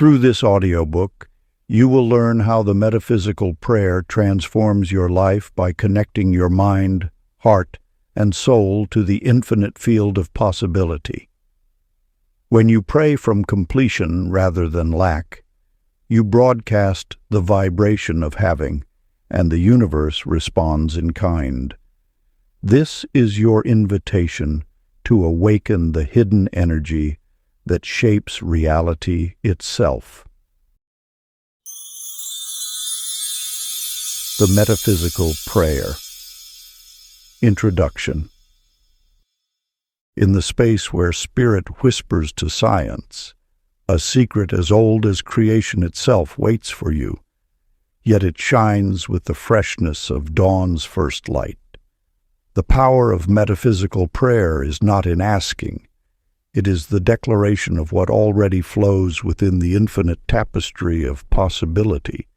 Through this audiobook, you will learn how the metaphysical prayer transforms your life by connecting your mind, heart, and soul to the infinite field of possibility. When you pray from completion rather than lack, you broadcast the vibration of having, and the universe responds in kind. This is your invitation to awaken the hidden energy that shapes reality itself. The Metaphysical Prayer. Introduction. In the space where spirit whispers to science, a secret as old as creation itself waits for you, yet it shines with the freshness of dawn's first light. The power of metaphysical prayer is not in asking. It is the declaration of what already flows within the infinite tapestry of possibility.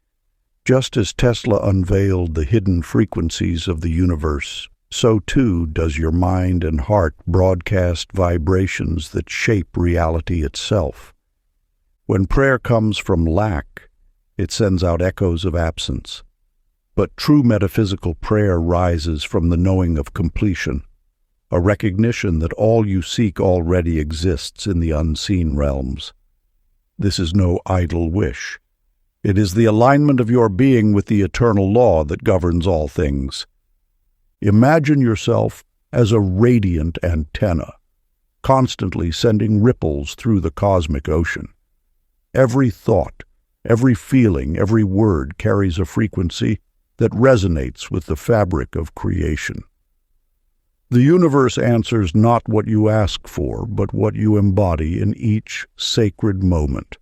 Just as Tesla unveiled the hidden frequencies of the universe, so too does your mind and heart broadcast vibrations that shape reality itself. When prayer comes from lack, it sends out echoes of absence. But true metaphysical prayer rises from the knowing of completion, a recognition that all you seek already exists in the unseen realms. This is no idle wish. It is the alignment of your being with the eternal law that governs all things. Imagine yourself as a radiant antenna, constantly sending ripples through the cosmic ocean. Every thought, every feeling, every word carries a frequency that resonates with the fabric of creation. The universe answers not what you ask for, but what you embody in each sacred moment.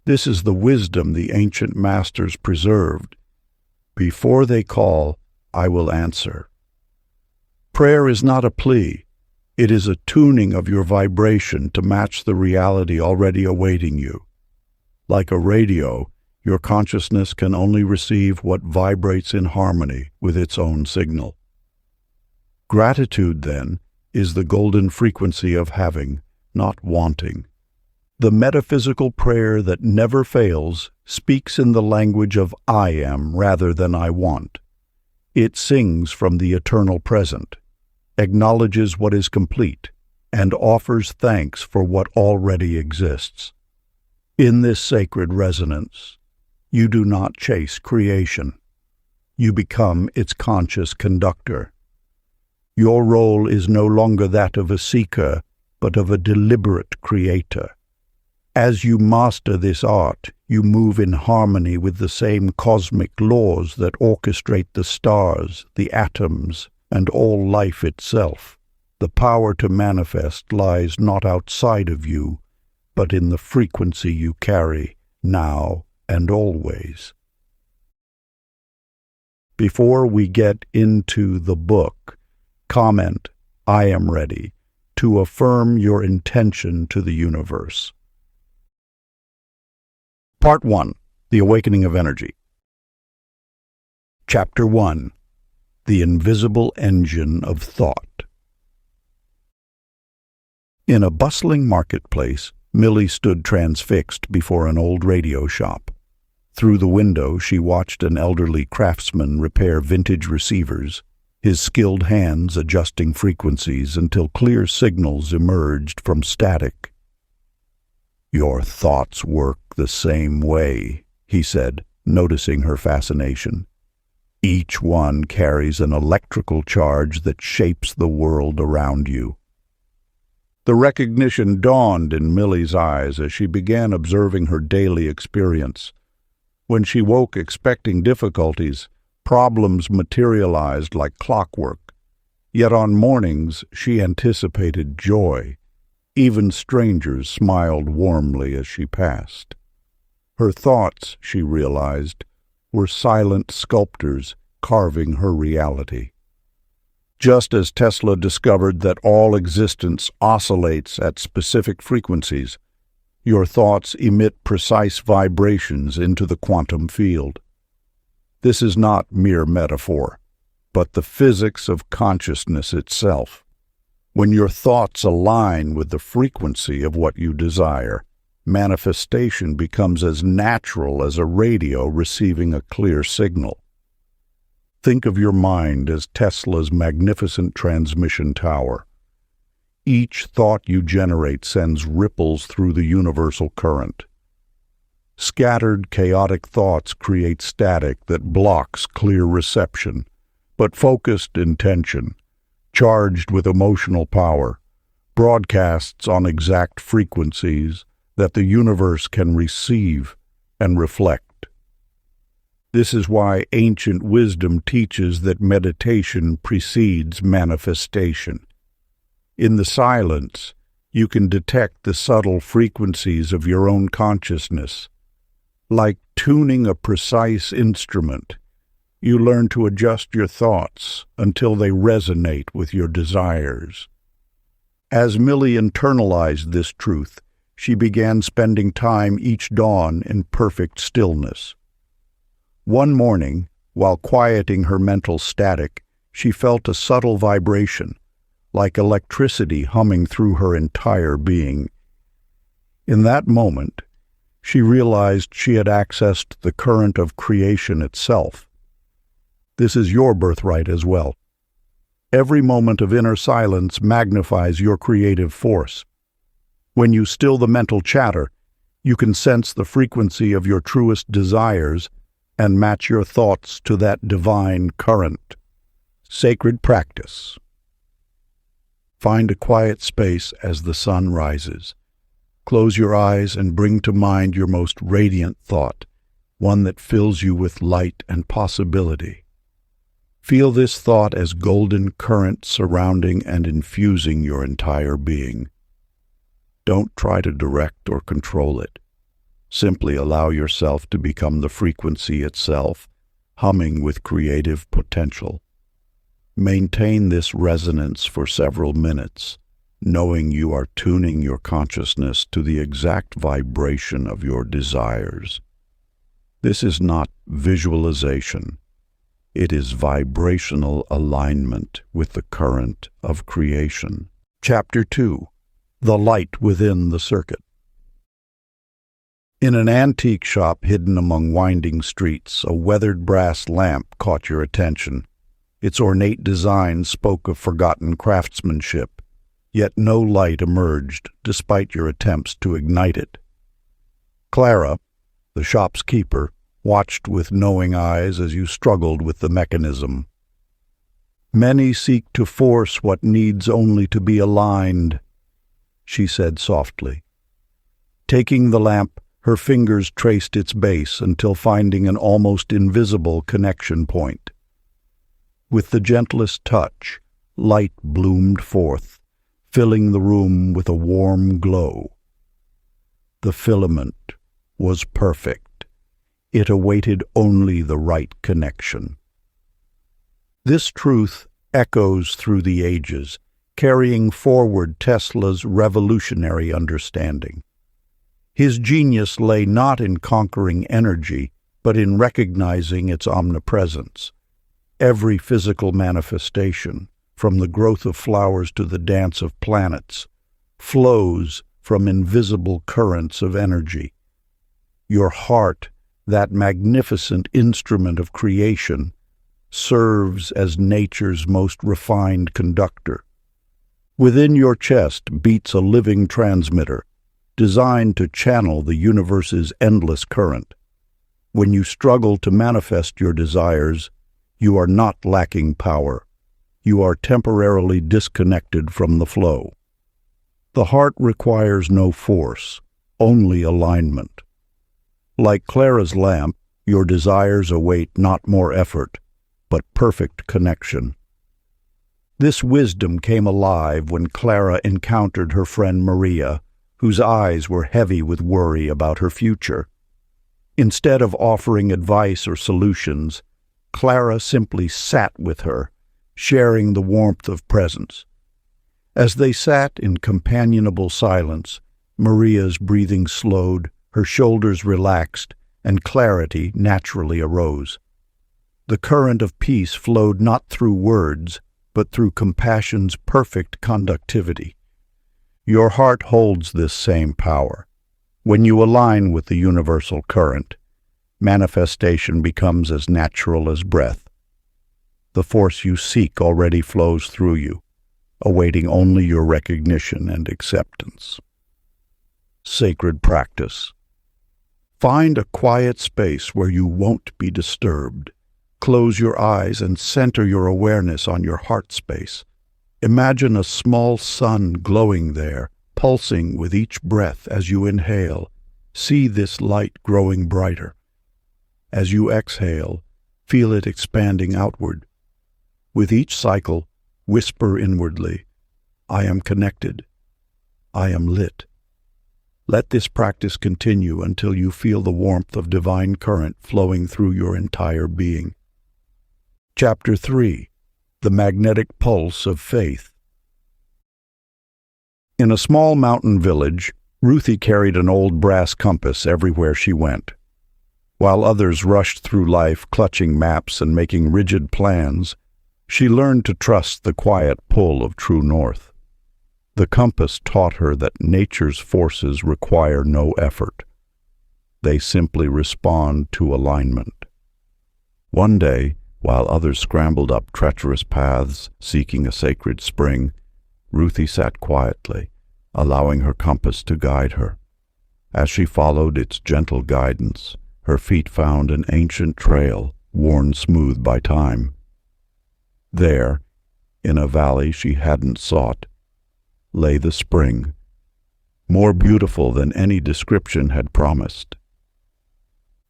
This is the wisdom the ancient masters preserved. Before they call, I will answer. Prayer is not a plea. It is a tuning of your vibration to match the reality already awaiting you. Like a radio, your consciousness can only receive what vibrates in harmony with its own signal. Gratitude, then, is the golden frequency of having, not wanting. The metaphysical prayer that never fails speaks in the language of I am rather than I want. It sings from the eternal present, acknowledges what is complete, and offers thanks for what already exists. In this sacred resonance, you do not chase creation. You become its conscious conductor. Your role is no longer that of a seeker, but of a deliberate creator. As you master this art, you move in harmony with the same cosmic laws that orchestrate the stars, the atoms, and all life itself. The power to manifest lies not outside of you, but in the frequency you carry, now and always. Before we get into the book, comment, I am ready, to affirm your intention to the universe. Part 1. The Awakening of Energy. Chapter 1. The Invisible Engine of Thought. In a bustling marketplace, Millie stood transfixed before an old radio shop. Through the window, she watched an elderly craftsman repair vintage receivers, his skilled hands adjusting frequencies until clear signals emerged from static. Your thoughts work the same way, he said, noticing her fascination. Each one carries an electrical charge that shapes the world around you. The recognition dawned in Millie's eyes as she began observing her daily experience. When she woke expecting difficulties, problems materialized like clockwork. Yet on mornings she anticipated joy. Even strangers smiled warmly as she passed. Her thoughts, she realized, were silent sculptors carving her reality. Just as Tesla discovered that all existence oscillates at specific frequencies, your thoughts emit precise vibrations into the quantum field. This is not mere metaphor, but the physics of consciousness itself. When your thoughts align with the frequency of what you desire, manifestation becomes as natural as a radio receiving a clear signal. Think of your mind as Tesla's magnificent transmission tower. Each thought you generate sends ripples through the universal current. Scattered, chaotic thoughts create static that blocks clear reception, but focused intention, charged with emotional power, broadcasts on exact frequencies that the universe can receive and reflect. This is why ancient wisdom teaches that meditation precedes manifestation. In the silence, you can detect the subtle frequencies of your own consciousness. Like tuning a precise instrument, you learn to adjust your thoughts until they resonate with your desires. As Millie internalized this truth, she began spending time each dawn in perfect stillness. One morning, while quieting her mental static, she felt a subtle vibration, like electricity humming through her entire being. In that moment, she realized she had accessed the current of creation itself. This is your birthright as well. Every moment of inner silence magnifies your creative force. When you still the mental chatter, you can sense the frequency of your truest desires and match your thoughts to that divine current. Sacred practice. Find a quiet space as the sun rises. Close your eyes and bring to mind your most radiant thought, one that fills you with light and possibility. Feel this thought as golden current surrounding and infusing your entire being. Don't try to direct or control it. Simply allow yourself to become the frequency itself, humming with creative potential. Maintain this resonance for several minutes, knowing you are tuning your consciousness to the exact vibration of your desires. This is not visualization. It is vibrational alignment with the current of creation. Chapter 2. The Light Within the Circuit. In an antique shop hidden among winding streets, a weathered brass lamp caught your attention. Its ornate design spoke of forgotten craftsmanship, yet no light emerged despite your attempts to ignite it. Clara, the shop's keeper, watched with knowing eyes as you struggled with the mechanism. "Many seek to force what needs only to be aligned," she said softly. Taking the lamp, her fingers traced its base until finding an almost invisible connection point. With the gentlest touch, light bloomed forth, filling the room with a warm glow. The filament was perfect. It awaited only the right connection. This truth echoes through the ages, carrying forward Tesla's revolutionary understanding. His genius lay not in conquering energy, but in recognizing its omnipresence. Every physical manifestation, from the growth of flowers to the dance of planets, flows from invisible currents of energy. Your heart, that magnificent instrument of creation, serves as nature's most refined conductor. Within your chest beats a living transmitter, designed to channel the universe's endless current. When you struggle to manifest your desires, you are not lacking power. You are temporarily disconnected from the flow. The heart requires no force, only alignment. Like Clara's lamp, your desires await not more effort, but perfect connection. This wisdom came alive when Clara encountered her friend Maria, whose eyes were heavy with worry about her future. Instead of offering advice or solutions, Clara simply sat with her, sharing the warmth of presence. As they sat in companionable silence, Maria's breathing slowed, her shoulders relaxed, and clarity naturally arose. The current of peace flowed not through words, but through compassion's perfect conductivity. Your heart holds this same power. When you align with the universal current, manifestation becomes as natural as breath. The force you seek already flows through you, awaiting only your recognition and acceptance. Sacred practice. Find a quiet space where you won't be disturbed. Close your eyes and center your awareness on your heart space. Imagine a small sun glowing there, pulsing with each breath as you inhale. See this light growing brighter. As you exhale, feel it expanding outward. With each cycle, whisper inwardly, "I am connected. I am lit." Let this practice continue until you feel the warmth of divine current flowing through your entire being. Chapter 3. The Magnetic Pulse of Faith. In a small mountain village, Ruthie carried an old brass compass everywhere she went. While others rushed through life clutching maps and making rigid plans, she learned to trust the quiet pull of true north. The compass taught her that nature's forces require no effort. They simply respond to alignment. One day, while others scrambled up treacherous paths seeking a sacred spring, Ruthie sat quietly, allowing her compass to guide her. As she followed its gentle guidance, her feet found an ancient trail worn smooth by time. There, in a valley she hadn't sought, lay the spring, more beautiful than any description had promised.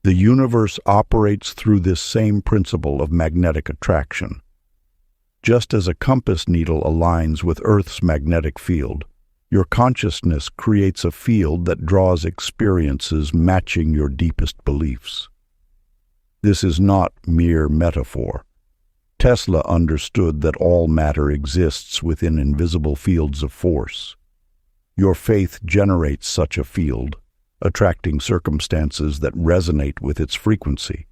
The universe operates through this same principle of magnetic attraction. Just as a compass needle aligns with Earth's magnetic field, your consciousness creates a field that draws experiences matching your deepest beliefs. This is not mere metaphor. Tesla understood that all matter exists within invisible fields of force. Your faith generates such a field, attracting circumstances that resonate with its frequency.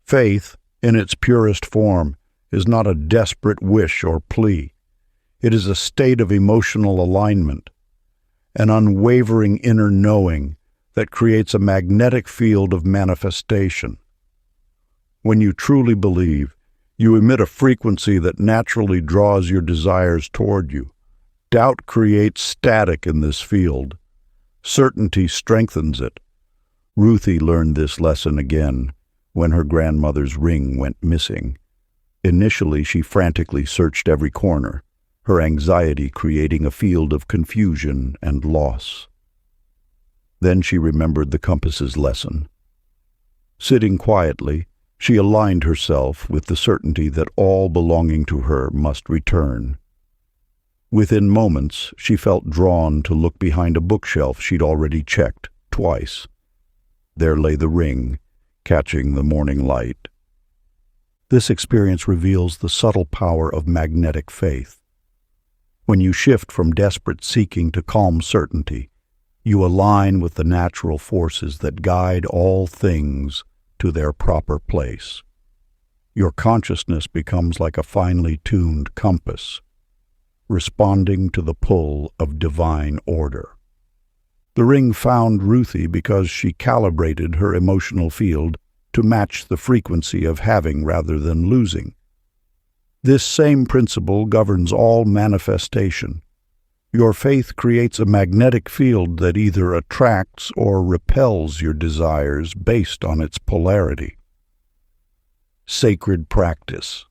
Faith, in its purest form, is not a desperate wish or plea. It is a state of emotional alignment, an unwavering inner knowing that creates a magnetic field of manifestation. When you truly believe, you emit a frequency that naturally draws your desires toward you. Doubt creates static in this field. Certainty strengthens it. Ruthie learned this lesson again when her grandmother's ring went missing. Initially, she frantically searched every corner, her anxiety creating a field of confusion and loss. Then she remembered the compass's lesson. Sitting quietly, she aligned herself with the certainty that all belonging to her must return. Within moments, she felt drawn to look behind a bookshelf she'd already checked twice. There lay the ring, catching the morning light. This experience reveals the subtle power of magnetic faith. When you shift from desperate seeking to calm certainty, you align with the natural forces that guide all things to their proper place. Your consciousness becomes like a finely tuned compass, responding to the pull of divine order. The ring found Ruthie because she calibrated her emotional field to match the frequency of having rather than losing. This same principle governs all manifestation. Your faith creates a magnetic field that either attracts or repels your desires based on its polarity. Sacred practice.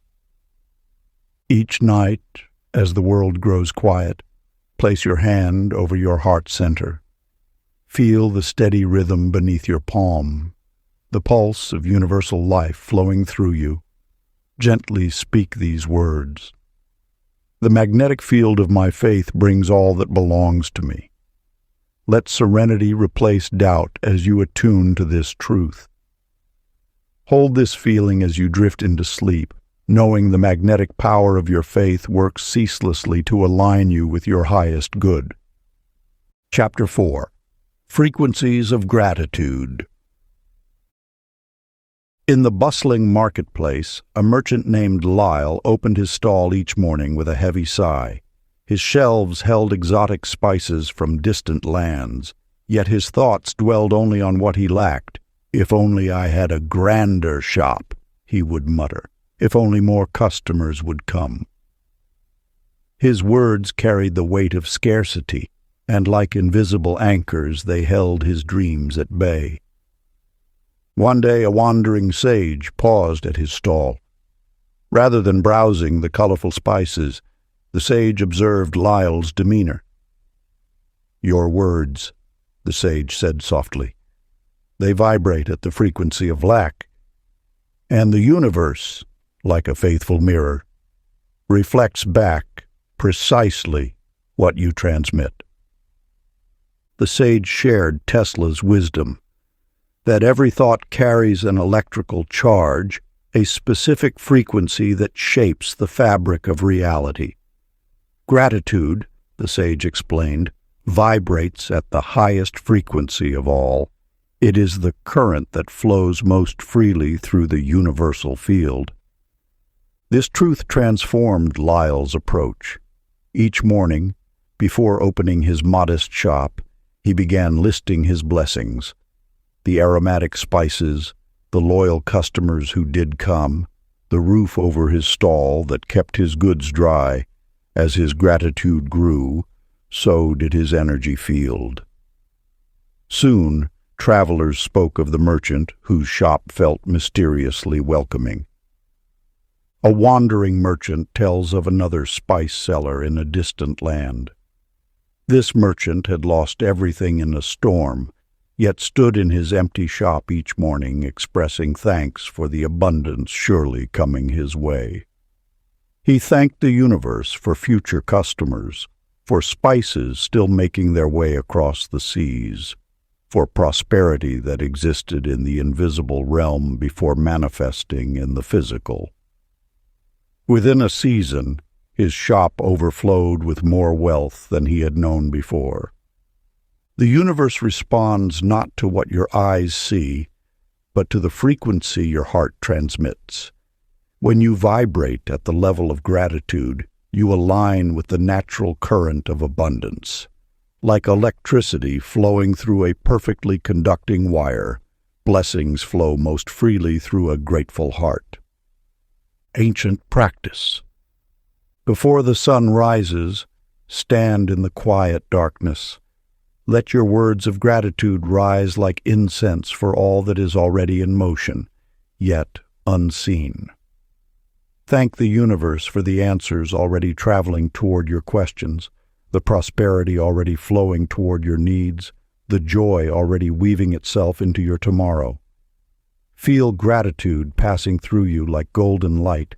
Each night, as the world grows quiet, place your hand over your heart center. Feel the steady rhythm beneath your palm, the pulse of universal life flowing through you. Gently speak these words. The magnetic field of my faith brings all that belongs to me. Let serenity replace doubt as you attune to this truth. Hold this feeling as you drift into sleep, knowing the magnetic power of your faith works ceaselessly to align you with your highest good. Chapter 4. Frequencies of Gratitude. In the bustling marketplace, a merchant named Lyle opened his stall each morning with a heavy sigh. His shelves held exotic spices from distant lands, Yet his thoughts dwelled only on what he lacked. "If only I had a grander shop," he would mutter. "If only more customers would come." His words carried the weight of scarcity, and like invisible anchors they held his dreams at bay. One day a wandering sage paused at his stall. Rather than browsing the colorful spices, the sage observed Lyle's demeanor. "Your words," the sage said softly, "they vibrate at the frequency of lack, and the universe, like a faithful mirror, reflects back precisely what you transmit." The sage shared Tesla's wisdom, that every thought carries an electrical charge, a specific frequency that shapes the fabric of reality. Gratitude, the sage explained, vibrates at the highest frequency of all. It is the current that flows most freely through the universal field. This truth transformed Lyle's approach. Each morning, before opening his modest shop, he began listing his blessings: the aromatic spices, the loyal customers who did come, the roof over his stall that kept his goods dry. As his gratitude grew, so did his energy field. Soon, travelers spoke of the merchant whose shop felt mysteriously welcoming. A wandering merchant tells of another spice seller in a distant land. This merchant had lost everything in a storm, yet stood in his empty shop each morning expressing thanks for the abundance surely coming his way. He thanked the universe for future customers, for spices still making their way across the seas, for prosperity that existed in the invisible realm before manifesting in the physical. Within a season, his shop overflowed with more wealth than he had known before. The universe responds not to what your eyes see, but to the frequency your heart transmits. When you vibrate at the level of gratitude, you align with the natural current of abundance. Like electricity flowing through a perfectly conducting wire, blessings flow most freely through a grateful heart. Ancient practice. Before the sun rises, stand in the quiet darkness. Let your words of gratitude rise like incense for all that is already in motion, yet unseen. Thank the universe for the answers already traveling toward your questions, the prosperity already flowing toward your needs, the joy already weaving itself into your tomorrow. Feel gratitude passing through you like golden light,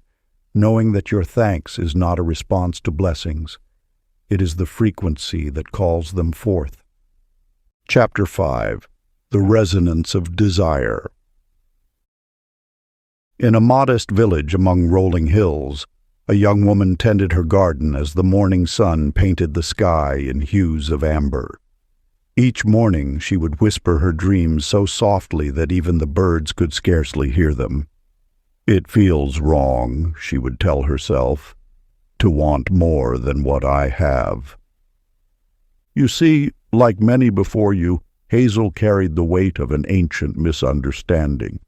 knowing that your thanks is not a response to blessings. It is the frequency that calls them forth. Chapter 5. The Resonance of Desire. In a modest village among rolling hills, a young woman tended her garden as the morning sun painted the sky in hues of amber. Each morning she would whisper her dreams so softly that even the birds could scarcely hear them. "It feels wrong," she would tell herself, "to want more than what I have." You see, like many before you, Hazel carried the weight of an ancient misunderstanding.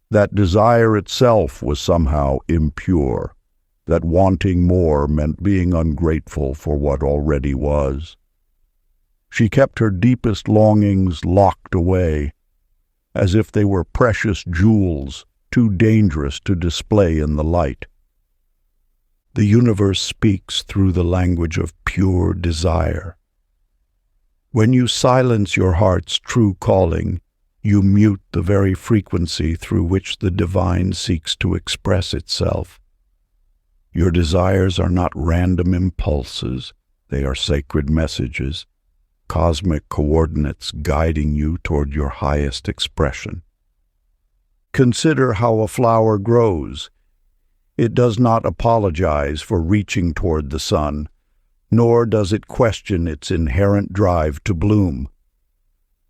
That desire itself was somehow impure, that wanting more meant being ungrateful for what already was. She kept her deepest longings locked away, as if they were precious jewels, too dangerous to display in the light. The universe speaks through the language of pure desire. When you silence your heart's true calling, you mute the very frequency through which the divine seeks to express itself. Your desires are not random impulses, they are sacred messages, cosmic coordinates guiding you toward your highest expression. Consider how a flower grows. It does not apologize for reaching toward the sun, nor does it question its inherent drive to bloom.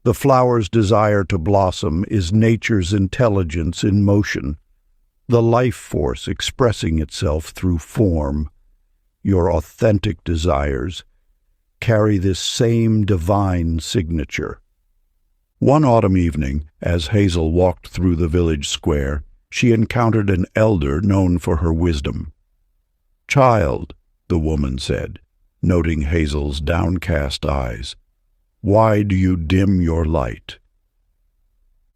The flower's desire to blossom is nature's intelligence in motion, the life force expressing itself through form. Your authentic desires carry this same divine signature. One autumn evening, as Hazel walked through the village square, she encountered an elder known for her wisdom. "Child," the woman said, noting Hazel's downcast eyes, "why do you dim your light?"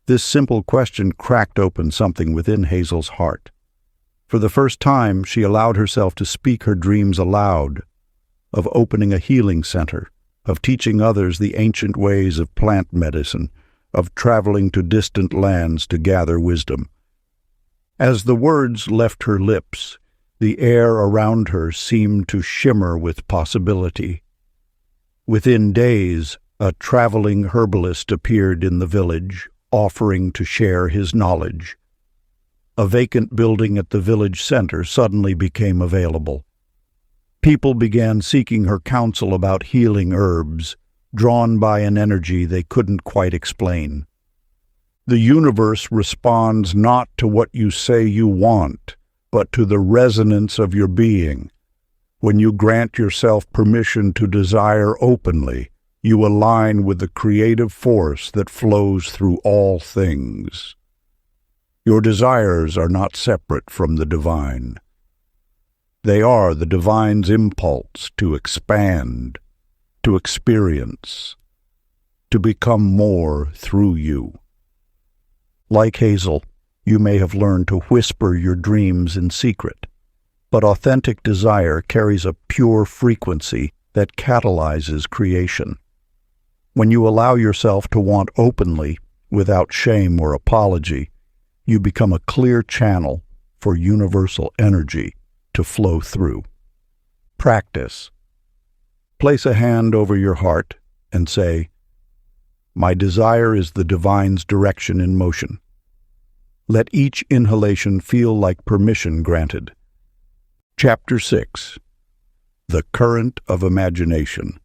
This simple question cracked open something within Hazel's heart. For the first time, she allowed herself to speak her dreams aloud, of opening a healing center, of teaching others the ancient ways of plant medicine, of traveling to distant lands to gather wisdom. As the words left her lips, the air around her seemed to shimmer with possibility. Within days, a traveling herbalist appeared in the village, offering to share his knowledge. A vacant building at the village center suddenly became available. People began seeking her counsel about healing herbs, drawn by an energy they couldn't quite explain. The universe responds not to what you say you want, but to the resonance of your being. When you grant yourself permission to desire openly, you align with the creative force that flows through all things. Your desires are not separate from the divine. They are the divine's impulse to expand, to experience, to become more through you. Like Hazel, you may have learned to whisper your dreams in secret, but authentic desire carries a pure frequency that catalyzes creation. When you allow yourself to want openly, without shame or apology, you become a clear channel for universal energy to flow through. Practice. Place a hand over your heart and say, "My desire is the divine's direction in motion." Let each inhalation feel like permission granted. Chapter 6. The Current of Imagination.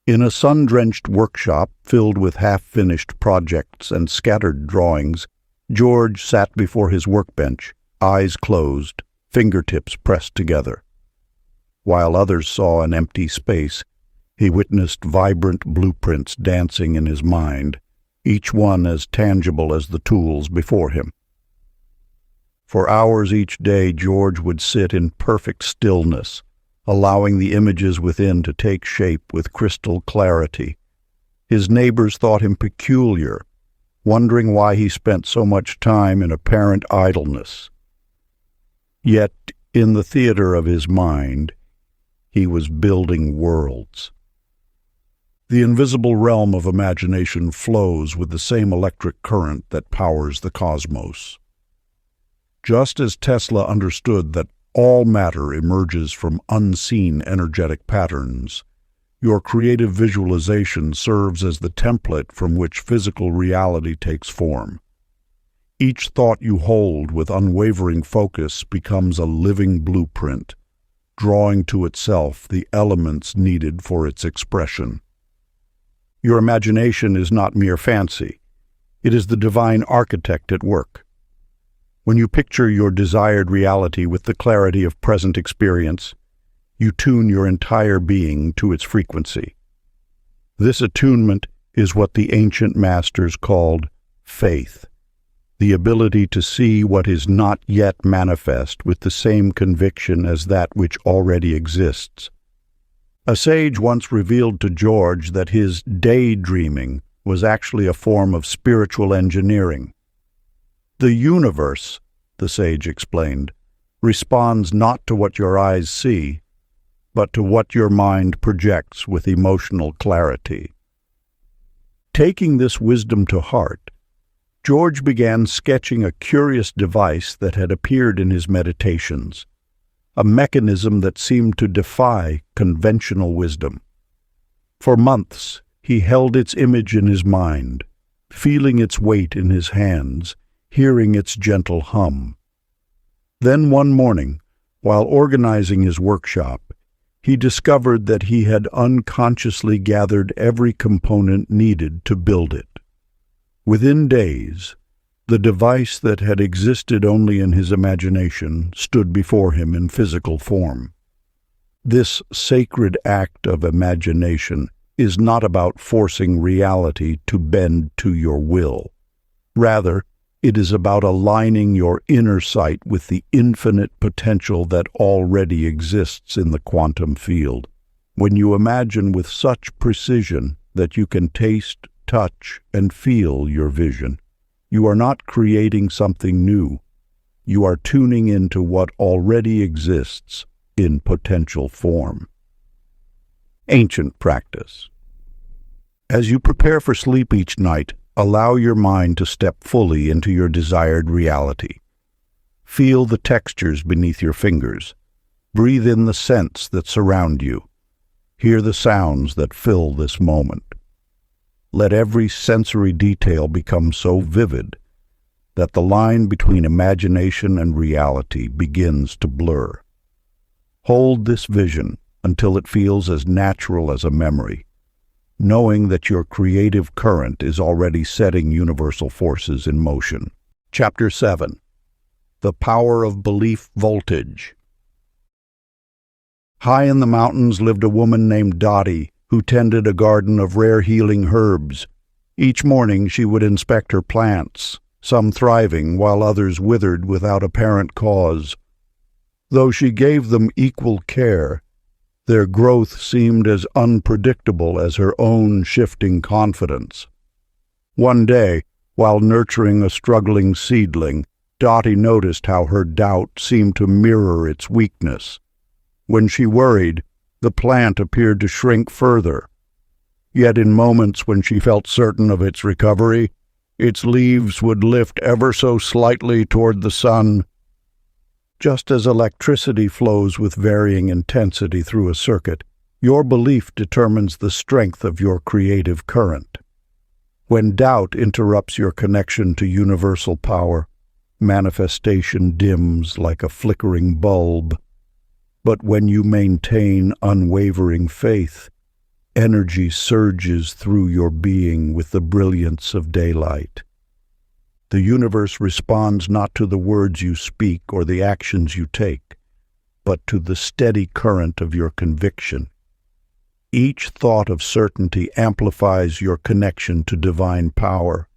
In a sun-drenched workshop filled with half-finished projects and scattered drawings, George sat before his workbench, eyes closed, fingertips pressed together. While others saw an empty space, he witnessed vibrant blueprints dancing in his mind, each one as tangible as the tools before him. For hours each day, George would sit in perfect stillness, allowing the images within to take shape with crystal clarity. His neighbors thought him peculiar, wondering why he spent so much time in apparent idleness. Yet, in the theater of his mind, he was building worlds. The invisible realm of imagination flows with the same electric current that powers the cosmos. Just as Tesla understood that all matter emerges from unseen energetic patterns, your creative visualization serves as the template from which physical reality takes form. Each thought you hold with unwavering focus becomes a living blueprint, drawing to itself the elements needed for its expression. Your imagination is not mere fancy. It is the divine architect at work. When you picture your desired reality with the clarity of present experience, you tune your entire being to its frequency. This attunement is what the ancient masters called faith, the ability to see what is not yet manifest with the same conviction as that which already exists. A sage once revealed to George that his daydreaming was actually a form of spiritual engineering. The universe, the sage explained, responds not to what your eyes see, but to what your mind projects with emotional clarity. Taking this wisdom to heart, George began sketching a curious device that had appeared in his meditations, a mechanism that seemed to defy conventional wisdom. For months, he held its image in his mind, feeling its weight in his hands, hearing its gentle hum. Then one morning, while organizing his workshop, he discovered that he had unconsciously gathered every component needed to build it. Within days, the device that had existed only in his imagination stood before him in physical form. This sacred act of imagination is not about forcing reality to bend to your will. Rather, it is about aligning your inner sight with the infinite potential that already exists in the quantum field. When you imagine with such precision that you can taste, touch, and feel your vision, you are not creating something new. You are tuning into what already exists in potential form. Ancient practice. As you prepare for sleep each night, allow your mind to step fully into your desired reality. Feel the textures beneath your fingers. Breathe in the scents that surround you. Hear the sounds that fill this moment. Let every sensory detail become so vivid that the line between imagination and reality begins to blur. Hold this vision until it feels as natural as a memory, knowing that your creative current is already setting universal forces in motion. Chapter 7. The Power of Belief Voltage. High in the mountains lived a woman named Dottie, who tended a garden of rare healing herbs. Each morning she would inspect her plants, some thriving while others withered without apparent cause. Though she gave them equal care, their growth seemed as unpredictable as her own shifting confidence. One day, while nurturing a struggling seedling, Dottie noticed how her doubt seemed to mirror its weakness. When she worried, the plant appeared to shrink further. Yet in moments when she felt certain of its recovery, its leaves would lift ever so slightly toward the sun. Just as electricity flows with varying intensity through a circuit, your belief determines the strength of your creative current. When doubt interrupts your connection to universal power, manifestation dims like a flickering bulb. But when you maintain unwavering faith, energy surges through your being with the brilliance of daylight. The universe responds not to the words you speak or the actions you take, but to the steady current of your conviction. Each thought of certainty amplifies your connection to divine power,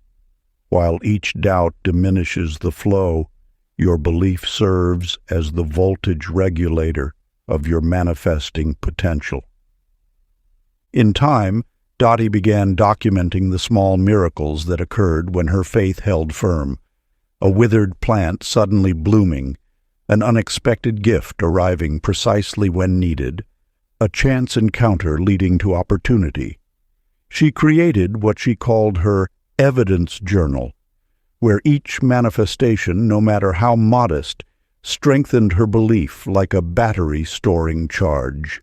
while each doubt diminishes the flow. Your belief serves as the voltage regulator of your manifesting potential. In time, Dottie began documenting the small miracles that occurred when her faith held firm. A withered plant suddenly blooming, an unexpected gift arriving precisely when needed, a chance encounter leading to opportunity. She created what she called her evidence journal, where each manifestation, no matter how modest, strengthened her belief like a battery storing charge.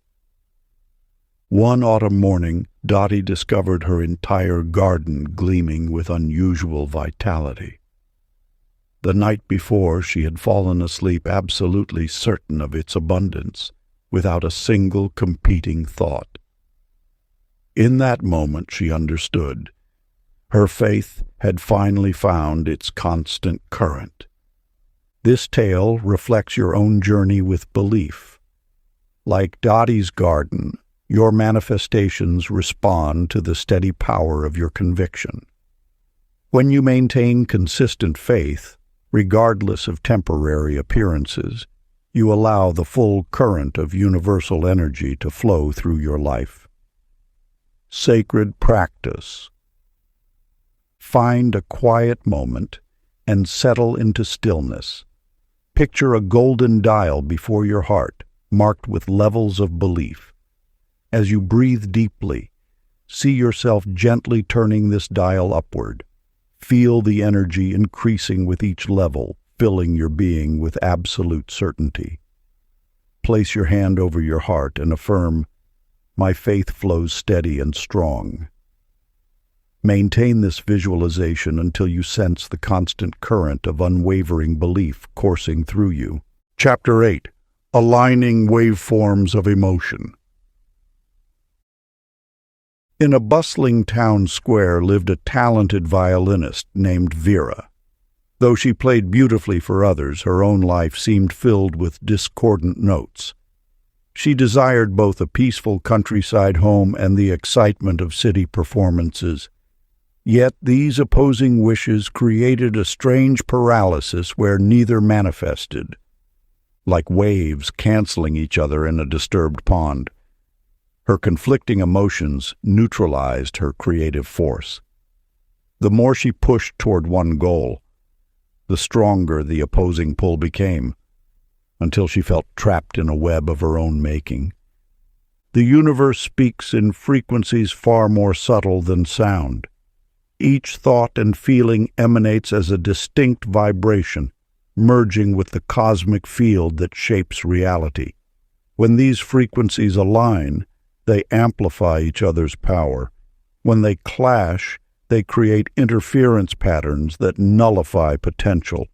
One autumn morning, Dottie discovered her entire garden gleaming with unusual vitality. The night before, she had fallen asleep absolutely certain of its abundance, without a single competing thought. In that moment, she understood. Her faith had finally found its constant current. This tale reflects your own journey with belief. Like Dottie's garden, your manifestations respond to the steady power of your conviction. When you maintain consistent faith, regardless of temporary appearances, you allow the full current of universal energy to flow through your life. Sacred practice. Find a quiet moment and settle into stillness. Picture a golden dial before your heart, marked with levels of belief. As you breathe deeply, see yourself gently turning this dial upward. Feel the energy increasing with each level, filling your being with absolute certainty. Place your hand over your heart and affirm, "My faith flows steady and strong." Maintain this visualization until you sense the constant current of unwavering belief coursing through you. Chapter 8. Aligning Waveforms of Emotion. In a bustling town square lived a talented violinist named Vera. Though she played beautifully for others, her own life seemed filled with discordant notes. She desired both a peaceful countryside home and the excitement of city performances. Yet these opposing wishes created a strange paralysis where neither manifested, like waves canceling each other in a disturbed pond. Her conflicting emotions neutralized her creative force. The more she pushed toward one goal, the stronger the opposing pull became, until she felt trapped in a web of her own making. The universe speaks in frequencies far more subtle than sound. Each thought and feeling emanates as a distinct vibration, merging with the cosmic field that shapes reality. When these frequencies align, they amplify each other's power. When they clash, they create interference patterns that nullify potential.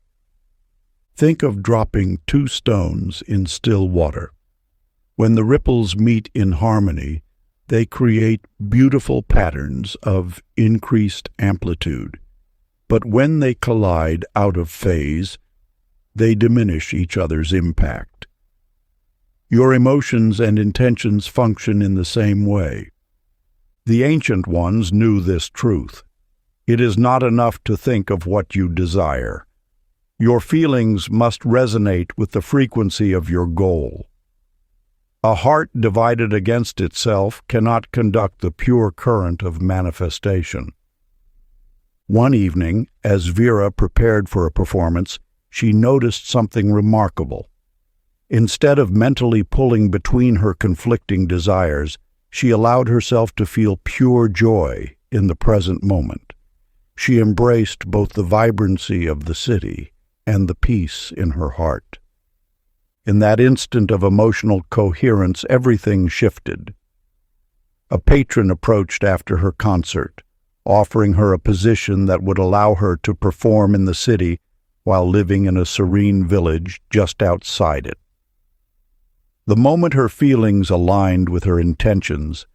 Think of dropping two stones in still water. When the ripples meet in harmony, they create beautiful patterns of increased amplitude. But when they collide out of phase, they diminish each other's impact. Your emotions and intentions function in the same way. The ancient ones knew this truth. It is not enough to think of what you desire. Your feelings must resonate with the frequency of your goal. A heart divided against itself cannot conduct the pure current of manifestation. One evening, as Vera prepared for a performance, she noticed something remarkable. Instead of mentally pulling between her conflicting desires, she allowed herself to feel pure joy in the present moment. She embraced both the vibrancy of the city and the peace in her heart. In that instant of emotional coherence, everything shifted. A patron approached after her concert, offering her a position that would allow her to perform in the city while living in a serene village just outside it. The moment her feelings aligned with her intentions,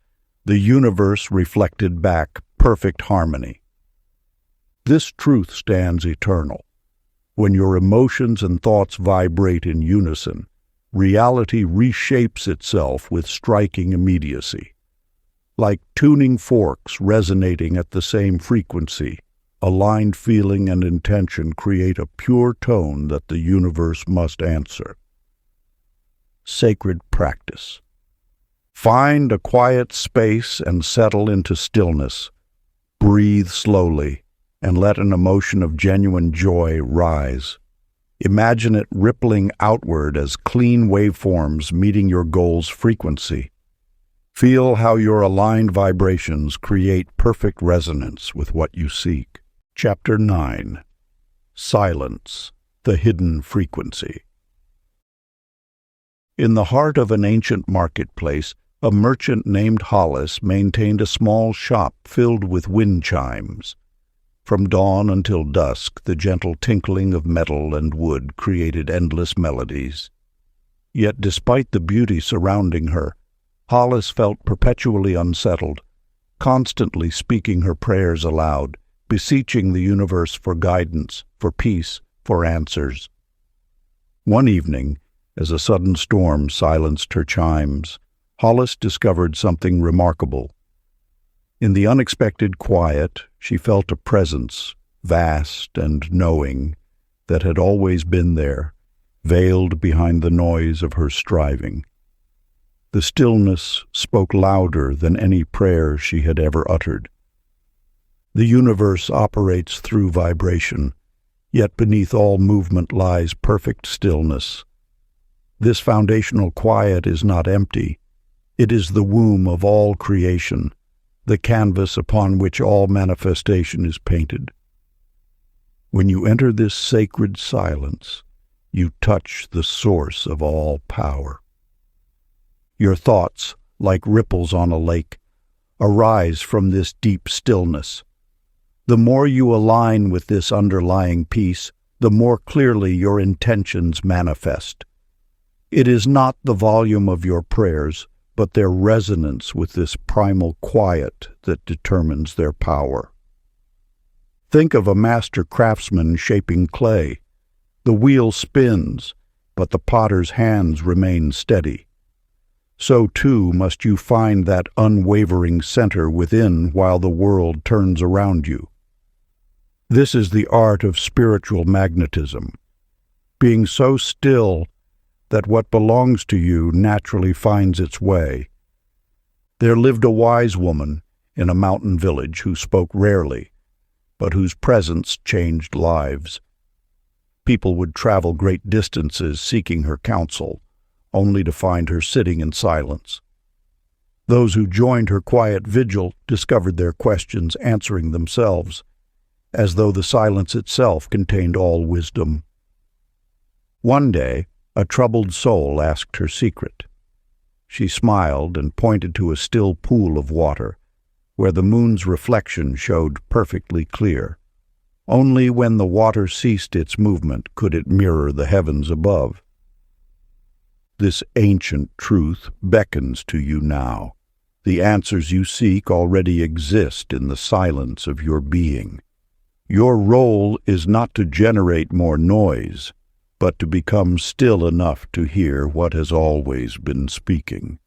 the universe reflected back perfect harmony. This truth stands eternal. When your emotions and thoughts vibrate in unison, reality reshapes itself with striking immediacy. Like tuning forks resonating at the same frequency, aligned feeling and intention create a pure tone that the universe must answer. Sacred practice. Find a quiet space and settle into stillness. Breathe slowly and let an emotion of genuine joy rise. Imagine it rippling outward as clean waveforms meeting your goal's frequency. Feel how your aligned vibrations create perfect resonance with what you seek. Chapter 9. Silence, the Hidden Frequency. In the heart of an ancient marketplace, a merchant named Hollis maintained a small shop filled with wind chimes. From dawn until dusk, the gentle tinkling of metal and wood created endless melodies. Yet despite the beauty surrounding her, Hollis felt perpetually unsettled, constantly speaking her prayers aloud, beseeching the universe for guidance, for peace, for answers. One evening, as a sudden storm silenced her chimes, Hollis discovered something remarkable. In the unexpected quiet, she felt a presence, vast and knowing, that had always been there, veiled behind the noise of her striving. The stillness spoke louder than any prayer she had ever uttered. The universe operates through vibration, yet beneath all movement lies perfect stillness. This foundational quiet is not empty. It is the womb of all creation, the canvas upon which all manifestation is painted. When you enter this sacred silence, you touch the source of all power. Your thoughts, like ripples on a lake, arise from this deep stillness. The more you align with this underlying peace, the more clearly your intentions manifest. It is not the volume of your prayers, but their resonance with this primal quiet that determines their power. Think of a master craftsman shaping clay. The wheel spins, but the potter's hands remain steady. so too must you find that unwavering center within while the world turns around you. This is the art of spiritual magnetism, being so still that what belongs to you naturally finds its way. There lived a wise woman in a mountain village who spoke rarely, but whose presence changed lives. People would travel great distances seeking her counsel, only to find her sitting in silence. Those who joined her quiet vigil discovered their questions answering themselves, as though the silence itself contained all wisdom. One day, a troubled soul asked her secret. She smiled and pointed to a still pool of water, where the moon's reflection showed perfectly clear. Only when the water ceased its movement could it mirror the heavens above. This ancient truth beckons to you now. The answers you seek already exist in the silence of your being. Your role is not to generate more noise, but to become still enough to hear what has always been speaking.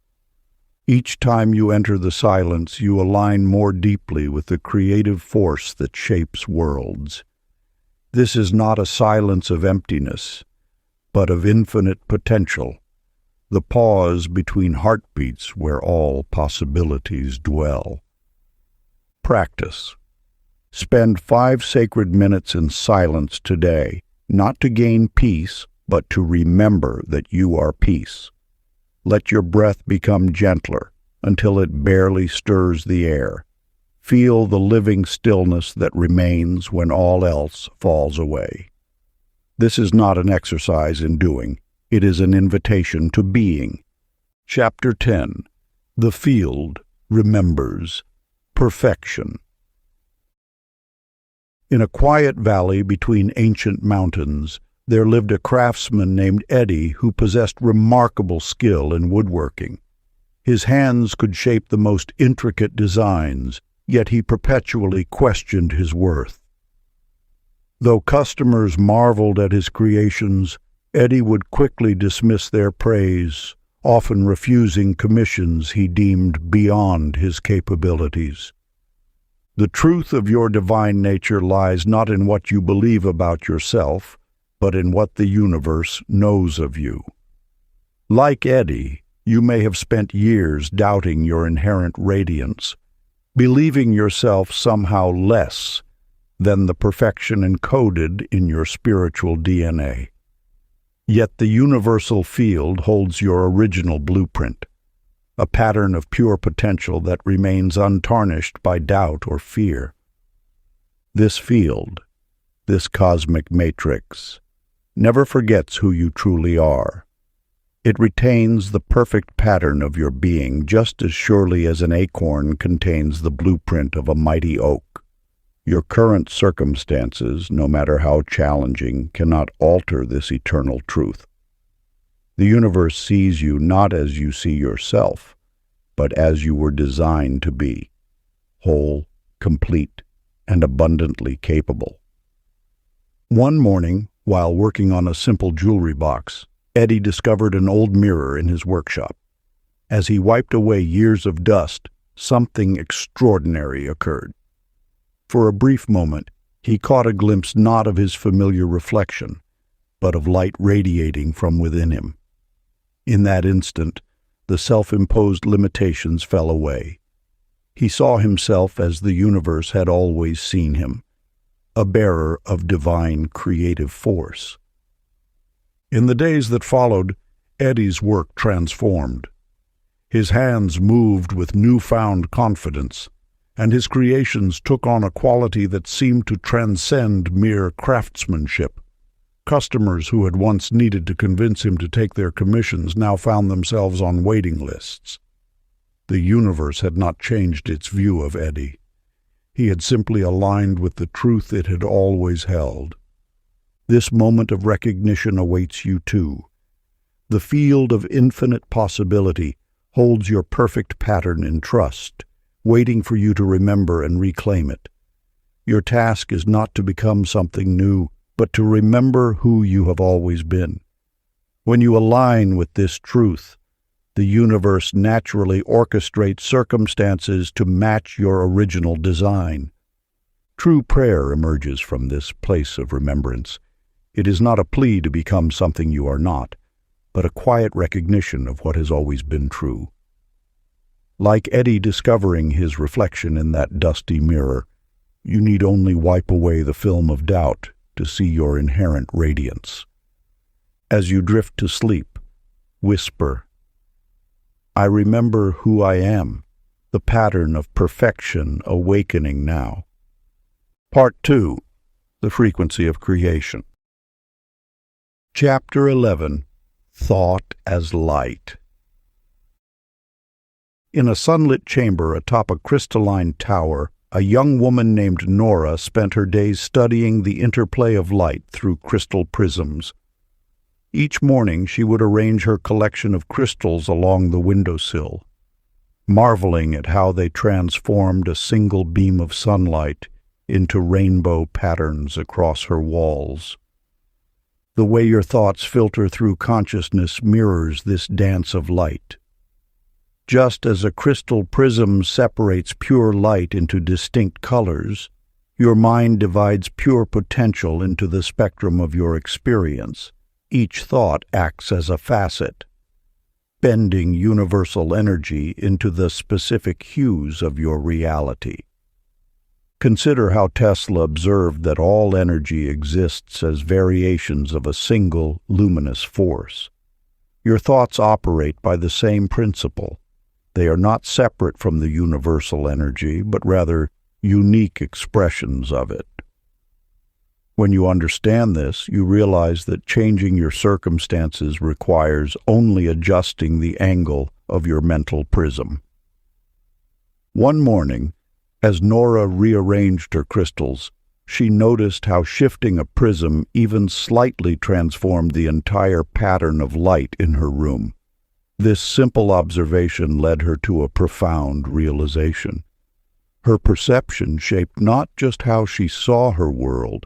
Each time you enter the silence, you align more deeply with the creative force that shapes worlds. This is not a silence of emptiness, but of infinite potential, the pause between heartbeats where all possibilities dwell. Practice. Spend 5 sacred minutes in silence today, not to gain peace, but to remember that you are peace. Let your breath become gentler until it barely stirs the air. Feel the living stillness that remains when all else falls away. This is not an exercise in doing. It is an invitation to being. Chapter 10. The Field Remembers Perfection. In a quiet valley between ancient mountains, there lived a craftsman named Eddie who possessed remarkable skill in woodworking. His hands could shape the most intricate designs, yet he perpetually questioned his worth. Though customers marveled at his creations, Eddie would quickly dismiss their praise, often refusing commissions he deemed beyond his capabilities. The truth of your divine nature lies not in what you believe about yourself, but in what the universe knows of you. Like Eddie, you may have spent years doubting your inherent radiance, believing yourself somehow less than the perfection encoded in your spiritual DNA. Yet the universal field holds your original blueprint, a pattern of pure potential that remains untarnished by doubt or fear. This field, this cosmic matrix, never forgets who you truly are. It retains the perfect pattern of your being just as surely as an acorn contains the blueprint of a mighty oak. Your current circumstances, no matter how challenging, cannot alter this eternal truth. The universe sees you not as you see yourself, but as you were designed to be, whole, complete, and abundantly capable. One morning, while working on a simple jewelry box, Eddie discovered an old mirror in his workshop. As he wiped away years of dust, something extraordinary occurred. For a brief moment, he caught a glimpse not of his familiar reflection, but of light radiating from within him. In that instant, the self-imposed limitations fell away. He saw himself as the universe had always seen him, a bearer of divine creative force. In the days that followed, Eddie's work transformed. His hands moved with newfound confidence, and his creations took on a quality that seemed to transcend mere craftsmanship. Customers who had once needed to convince him to take their commissions now found themselves on waiting lists. The universe had not changed its view of Eddie. He had simply aligned with the truth it had always held. This moment of recognition awaits you too. The field of infinite possibility holds your perfect pattern in trust, waiting for you to remember and reclaim it. Your task is not to become something new, but to remember who you have always been. When you align with this truth, The universe naturally orchestrates circumstances to match your original design. True prayer emerges from this place of remembrance. It is not a plea to become something you are not, but a quiet recognition of what has always been true. Like Eddie discovering his reflection in that dusty mirror, you need only wipe away the film of doubt to see your inherent radiance. As you drift to sleep, whisper, "I remember who I am, the pattern of perfection awakening now." Part 2. The Frequency of Creation. Chapter 11. Thought as Light. In a sunlit chamber atop a crystalline tower, a young woman named Nora spent her days studying the interplay of light through crystal prisms. Each morning she would arrange her collection of crystals along the windowsill, marveling at how they transformed a single beam of sunlight into rainbow patterns across her walls. The way your thoughts filter through consciousness mirrors this dance of light. Just as a crystal prism separates pure light into distinct colors, your mind divides pure potential into the spectrum of your experience. Each thought acts as a facet, bending universal energy into the specific hues of your reality. Consider how Tesla observed that all energy exists as variations of a single luminous force. Your thoughts operate by the same principle. They are not separate from the universal energy, but rather unique expressions of it. When you understand this, you realize that changing your circumstances requires only adjusting the angle of your mental prism. One morning, as Nora rearranged her crystals, she noticed how shifting a prism even slightly transformed the entire pattern of light in her room. This simple observation led her to a profound realization. Her perception shaped not just how she saw her world,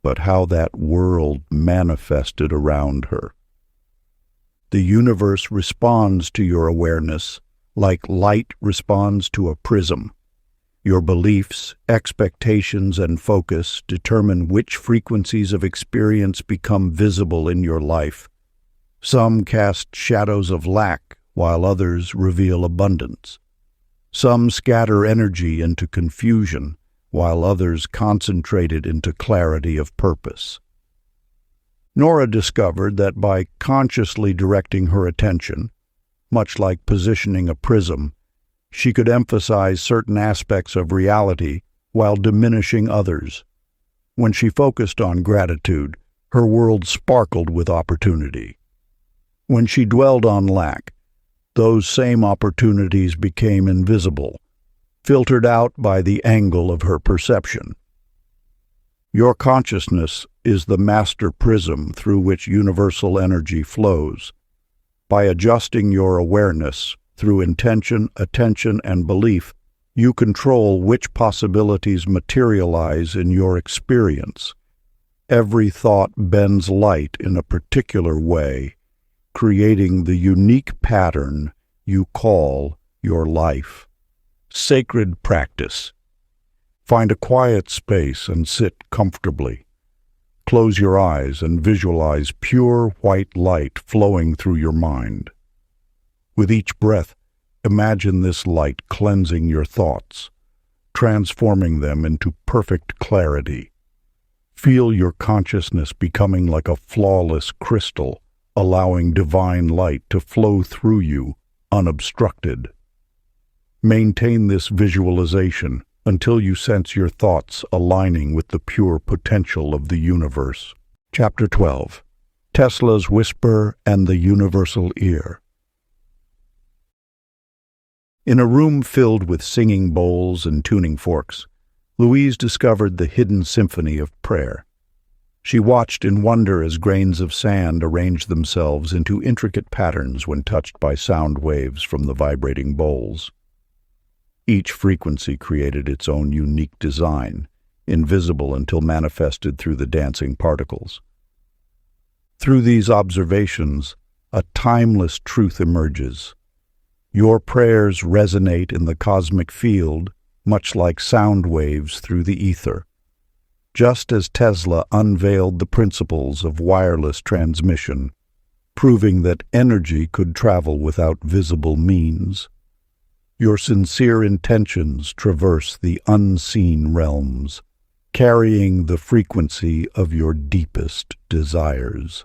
but how that world manifested around her. The universe responds to your awareness like light responds to a prism. Your beliefs, expectations, and focus determine which frequencies of experience become visible in your life. Some cast shadows of lack, while others reveal abundance. Some scatter energy into confusion, while others concentrate it into clarity of purpose. Nora discovered that by consciously directing her attention, much like positioning a prism, she could emphasize certain aspects of reality while diminishing others. When she focused on gratitude, her world sparkled with opportunity. When she dwelled on lack, those same opportunities became invisible, filtered out by the angle of her perception. Your consciousness is the master prism through which universal energy flows. By adjusting your awareness through intention, attention, and belief, you control which possibilities materialize in your experience. Every thought bends light in a particular way, creating the unique pattern you call your life. Sacred practice. Find a quiet space and sit comfortably. Close your eyes and visualize pure white light flowing through your mind. With each breath, imagine this light cleansing your thoughts, transforming them into perfect clarity. Feel your consciousness becoming like a flawless crystal, allowing divine light to flow through you unobstructed. Maintain this visualization until you sense your thoughts aligning with the pure potential of the universe. Chapter 12. Tesla's Whisper and the Universal Ear. In a room filled with singing bowls and tuning forks, Louise discovered the hidden symphony of prayer. She watched in wonder as grains of sand arranged themselves into intricate patterns when touched by sound waves from the vibrating bowls. Each frequency created its own unique design, invisible until manifested through the dancing particles. Through these observations, a timeless truth emerges. Your prayers resonate in the cosmic field, much like sound waves through the ether. Just as Tesla unveiled the principles of wireless transmission, proving that energy could travel without visible means, your sincere intentions traverse the unseen realms, carrying the frequency of your deepest desires.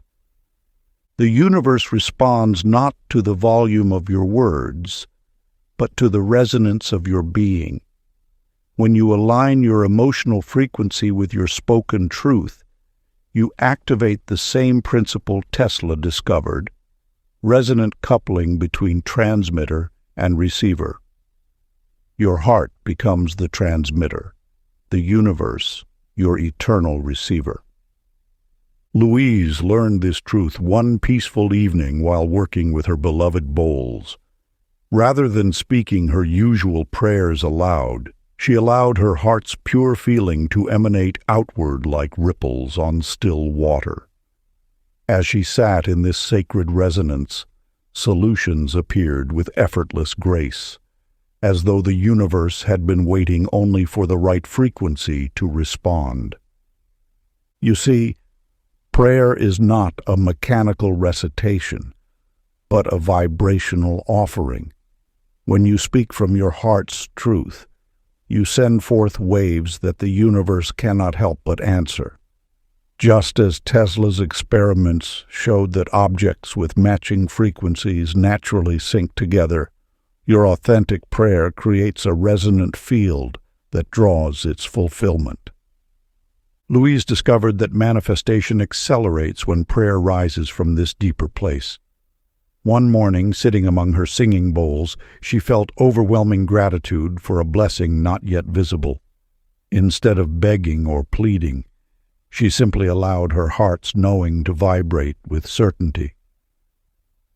The universe responds not to the volume of your words, but to the resonance of your being. When you align your emotional frequency with your spoken truth, you activate the same principle Tesla discovered, resonant coupling between transmitter and receiver. Your heart becomes the transmitter, the universe, your eternal receiver. Louise learned this truth one peaceful evening while working with her beloved bowls. Rather than speaking her usual prayers aloud, she allowed her heart's pure feeling to emanate outward like ripples on still water. As she sat in this sacred resonance, solutions appeared with effortless grace, as though the universe had been waiting only for the right frequency to respond. You see, prayer is not a mechanical recitation, but a vibrational offering. When you speak from your heart's truth, you send forth waves that the universe cannot help but answer. Just as Tesla's experiments showed that objects with matching frequencies naturally sync together, your authentic prayer creates a resonant field that draws its fulfillment. Louise discovered that manifestation accelerates when prayer rises from this deeper place. One morning, sitting among her singing bowls, she felt overwhelming gratitude for a blessing not yet visible. Instead of begging or pleading, she simply allowed her heart's knowing to vibrate with certainty.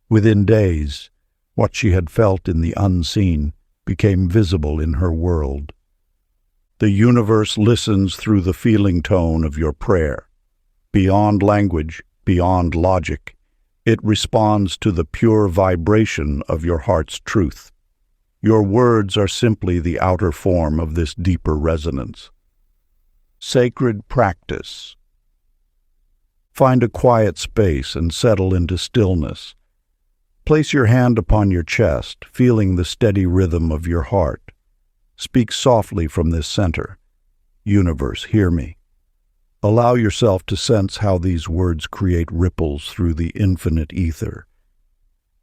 Within days, what she had felt in the unseen became visible in her world. The universe listens through the feeling tone of your prayer. Beyond language, beyond logic, it responds to the pure vibration of your heart's truth. Your words are simply the outer form of this deeper resonance. Sacred practice. Find a quiet space and settle into stillness. Place your hand upon your chest, feeling the steady rhythm of your heart. Speak softly from this center. Universe, hear me. Allow yourself to sense how these words create ripples through the infinite ether,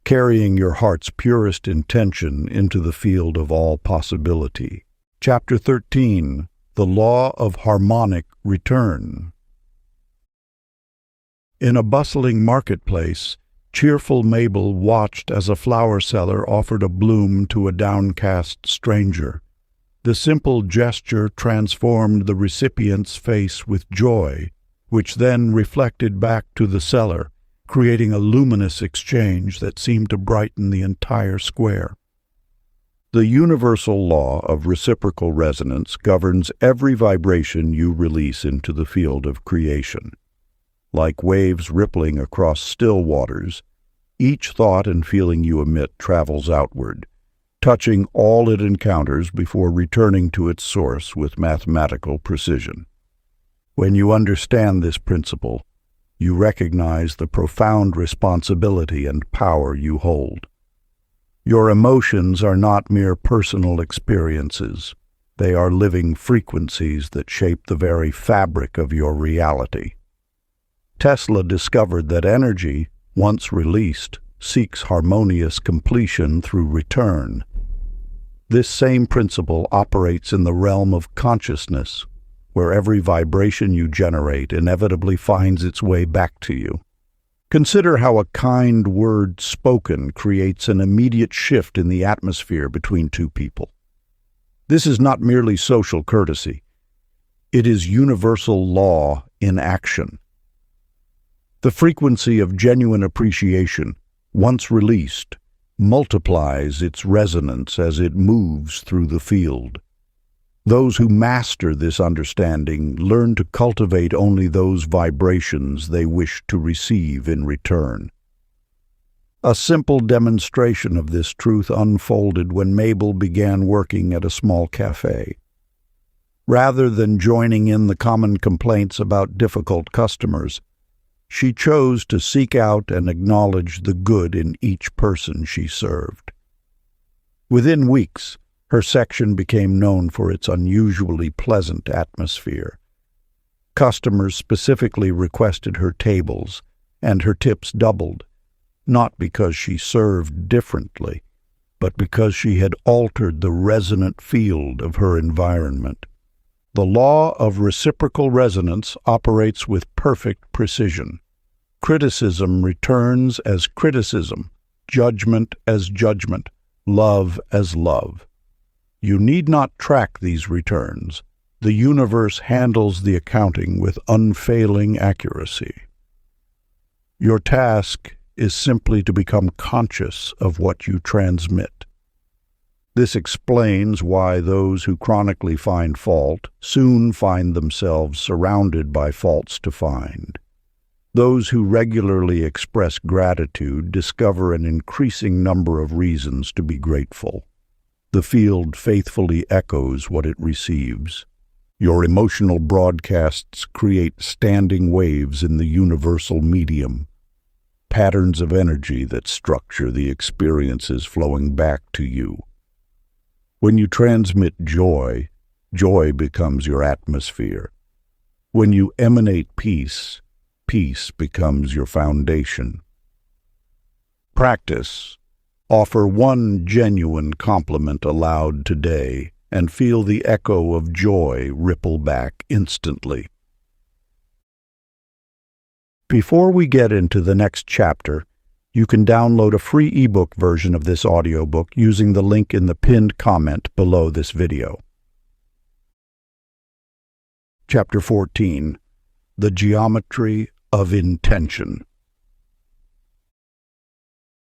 carrying your heart's purest intention into the field of all possibility. Chapter 13. The Law of Harmonic Return. In a bustling marketplace, cheerful Mabel watched as a flower seller offered a bloom to a downcast stranger. The simple gesture transformed the recipient's face with joy, which then reflected back to the seller, creating a luminous exchange that seemed to brighten the entire square. The universal law of reciprocal resonance governs every vibration you release into the field of creation. Like waves rippling across still waters, each thought and feeling you emit travels outward, touching all it encounters before returning to its source with mathematical precision. When you understand this principle, you recognize the profound responsibility and power you hold. Your emotions are not mere personal experiences. They are living frequencies that shape the very fabric of your reality. Tesla discovered that energy, once released, seeks harmonious completion through return. This same principle operates in the realm of consciousness, where every vibration you generate inevitably finds its way back to you. Consider how a kind word spoken creates an immediate shift in the atmosphere between two people. This is not merely social courtesy. It is universal law in action. The frequency of genuine appreciation, once released, multiplies its resonance as it moves through the field. Those who master this understanding learn to cultivate only those vibrations they wish to receive in return. A simple demonstration of this truth unfolded when Mabel began working at a small cafe. Rather than joining in the common complaints about difficult customers, she chose to seek out and acknowledge the good in each person she served. Within weeks, her section became known for its unusually pleasant atmosphere. Customers specifically requested her tables, and her tips doubled, not because she served differently, but because she had altered the resonant field of her environment. The law of reciprocal resonance operates with perfect precision. Criticism returns as criticism, judgment as judgment, love as love. You need not track these returns. The universe handles the accounting with unfailing accuracy. Your task is simply to become conscious of what you transmit. This explains why those who chronically find fault soon find themselves surrounded by faults to find. Those who regularly express gratitude discover an increasing number of reasons to be grateful. The field faithfully echoes what it receives. Your emotional broadcasts create standing waves in the universal medium, patterns of energy that structure the experiences flowing back to you. When you transmit joy, joy becomes your atmosphere. When you emanate peace, peace becomes your foundation. Practice. Offer one genuine compliment aloud today and feel the echo of joy ripple back instantly. Before we get into the next chapter, you can download a free ebook version of this audiobook using the link in the pinned comment below this video. Chapter 14. The Geometry of Intention.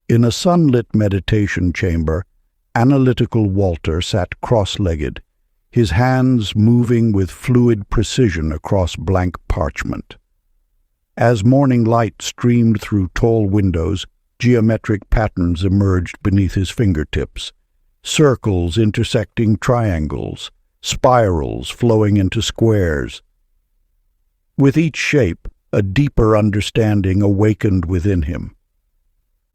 In a sunlit meditation chamber, analytical Walter sat cross-legged, his hands moving with fluid precision across blank parchment. As morning light streamed through tall windows, geometric patterns emerged beneath his fingertips, circles intersecting triangles, spirals flowing into squares. With each shape, a deeper understanding awakened within him.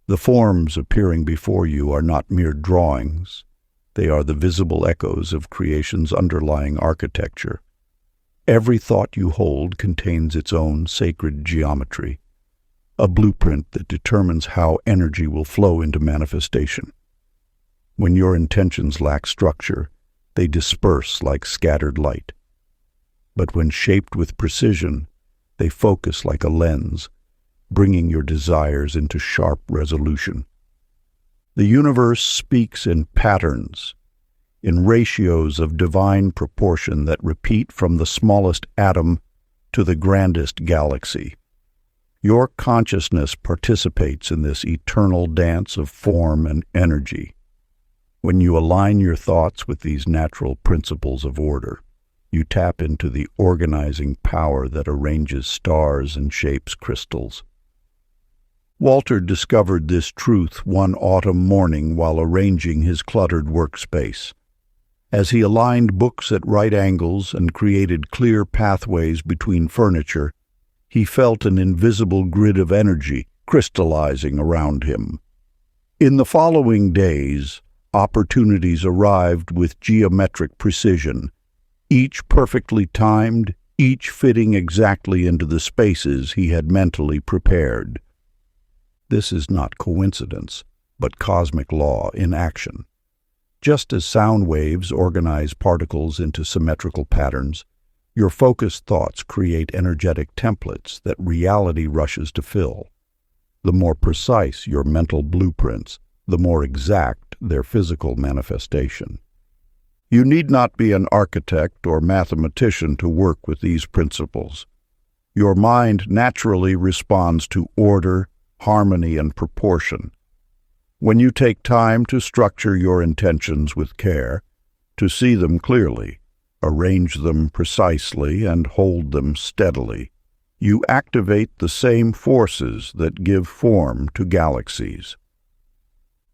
The forms appearing before you are not mere drawings. They are the visible echoes of creation's underlying architecture. Every thought you hold contains its own sacred geometry, a blueprint that determines how energy will flow into manifestation. When your intentions lack structure, they disperse like scattered light. But when shaped with precision, they focus like a lens, bringing your desires into sharp resolution. The universe speaks in patterns, in ratios of divine proportion that repeat from the smallest atom to the grandest galaxy. Your consciousness participates in this eternal dance of form and energy. When you align your thoughts with these natural principles of order, you tap into the organizing power that arranges stars and shapes crystals. Walter discovered this truth one autumn morning while arranging his cluttered workspace. As he aligned books at right angles and created clear pathways between furniture, he felt an invisible grid of energy crystallizing around him. In the following days, opportunities arrived with geometric precision, each perfectly timed, each fitting exactly into the spaces he had mentally prepared. This is not coincidence, but cosmic law in action. Just as sound waves organize particles into symmetrical patterns, your focused thoughts create energetic templates that reality rushes to fill. The more precise your mental blueprints, the more exact their physical manifestation. You need not be an architect or mathematician to work with these principles. Your mind naturally responds to order, harmony, and proportion. When you take time to structure your intentions with care, to see them clearly, arrange them precisely, and hold them steadily, you activate the same forces that give form to galaxies.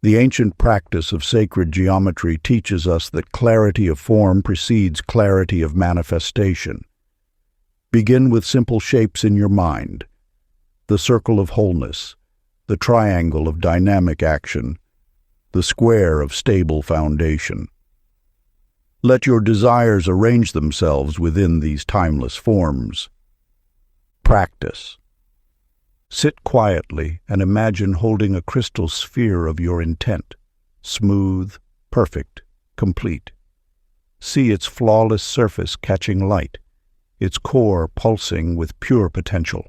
The ancient practice of sacred geometry teaches us that clarity of form precedes clarity of manifestation. Begin with simple shapes in your mind: the circle of wholeness, the triangle of dynamic action, the square of stable foundation. Let your desires arrange themselves within these timeless forms. Practice. Sit quietly and imagine holding a crystal sphere of your intent, smooth, perfect, complete. See its flawless surface catching light, its core pulsing with pure potential.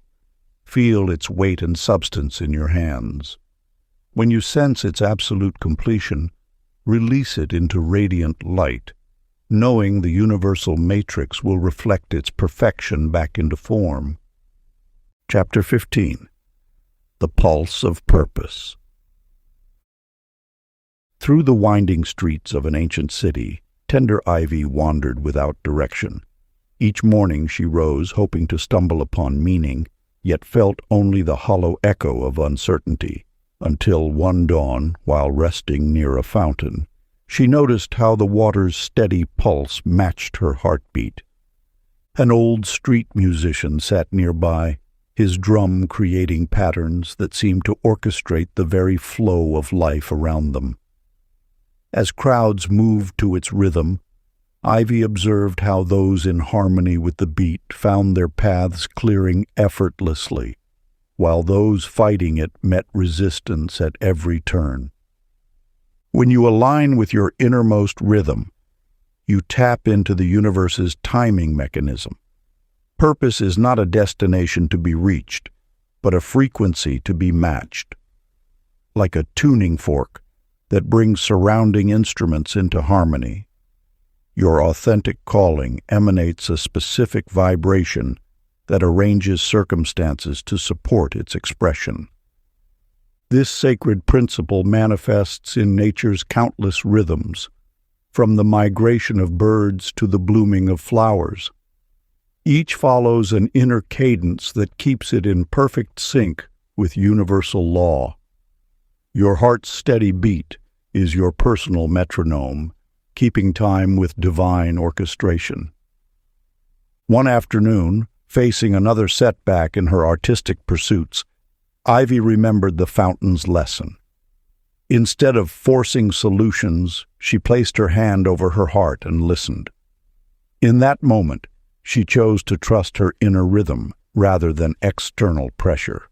Feel its weight and substance in your hands. When you sense its absolute completion, release it into radiant light, knowing the universal matrix will reflect its perfection back into form. Chapter 15. The Pulse of Purpose. Through the winding streets of an ancient city, tender Ivy wandered without direction. Each morning she rose, hoping to stumble upon meaning, yet felt only the hollow echo of uncertainty, until one dawn, while resting near a fountain, she noticed how the water's steady pulse matched her heartbeat. An old street musician sat nearby, his drum creating patterns that seemed to orchestrate the very flow of life around them. As crowds moved to its rhythm, Ivy observed how those in harmony with the beat found their paths clearing effortlessly, while those fighting it met resistance at every turn. When you align with your innermost rhythm, you tap into the universe's timing mechanism. Purpose is not a destination to be reached, but a frequency to be matched. Like a tuning fork that brings surrounding instruments into harmony, your authentic calling emanates a specific vibration that arranges circumstances to support its expression. This sacred principle manifests in nature's countless rhythms, from the migration of birds to the blooming of flowers. Each follows an inner cadence that keeps it in perfect sync with universal law. Your heart's steady beat is your personal metronome, keeping time with divine orchestration. One afternoon, facing another setback in her artistic pursuits, Ivy remembered the fountain's lesson. Instead of forcing solutions, she placed her hand over her heart and listened. In that moment, she chose to trust her inner rhythm rather than external pressure.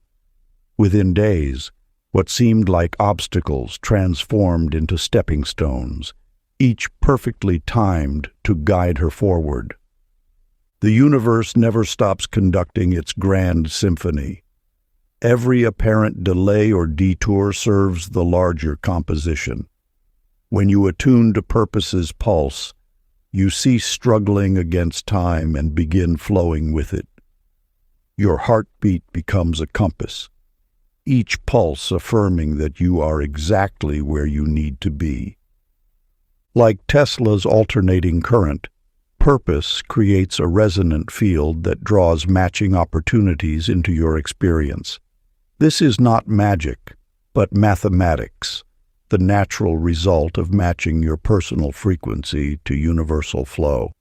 Within days, what seemed like obstacles transformed into stepping stones, each perfectly timed to guide her forward. The universe never stops conducting its grand symphony. Every apparent delay or detour serves the larger composition. When you attune to purpose's pulse, you cease struggling against time and begin flowing with it. Your heartbeat becomes a compass, each pulse affirming that you are exactly where you need to be. Like Tesla's alternating current, purpose creates a resonant field that draws matching opportunities into your experience. This is not magic, but mathematics, the natural result of matching your personal frequency to universal flow.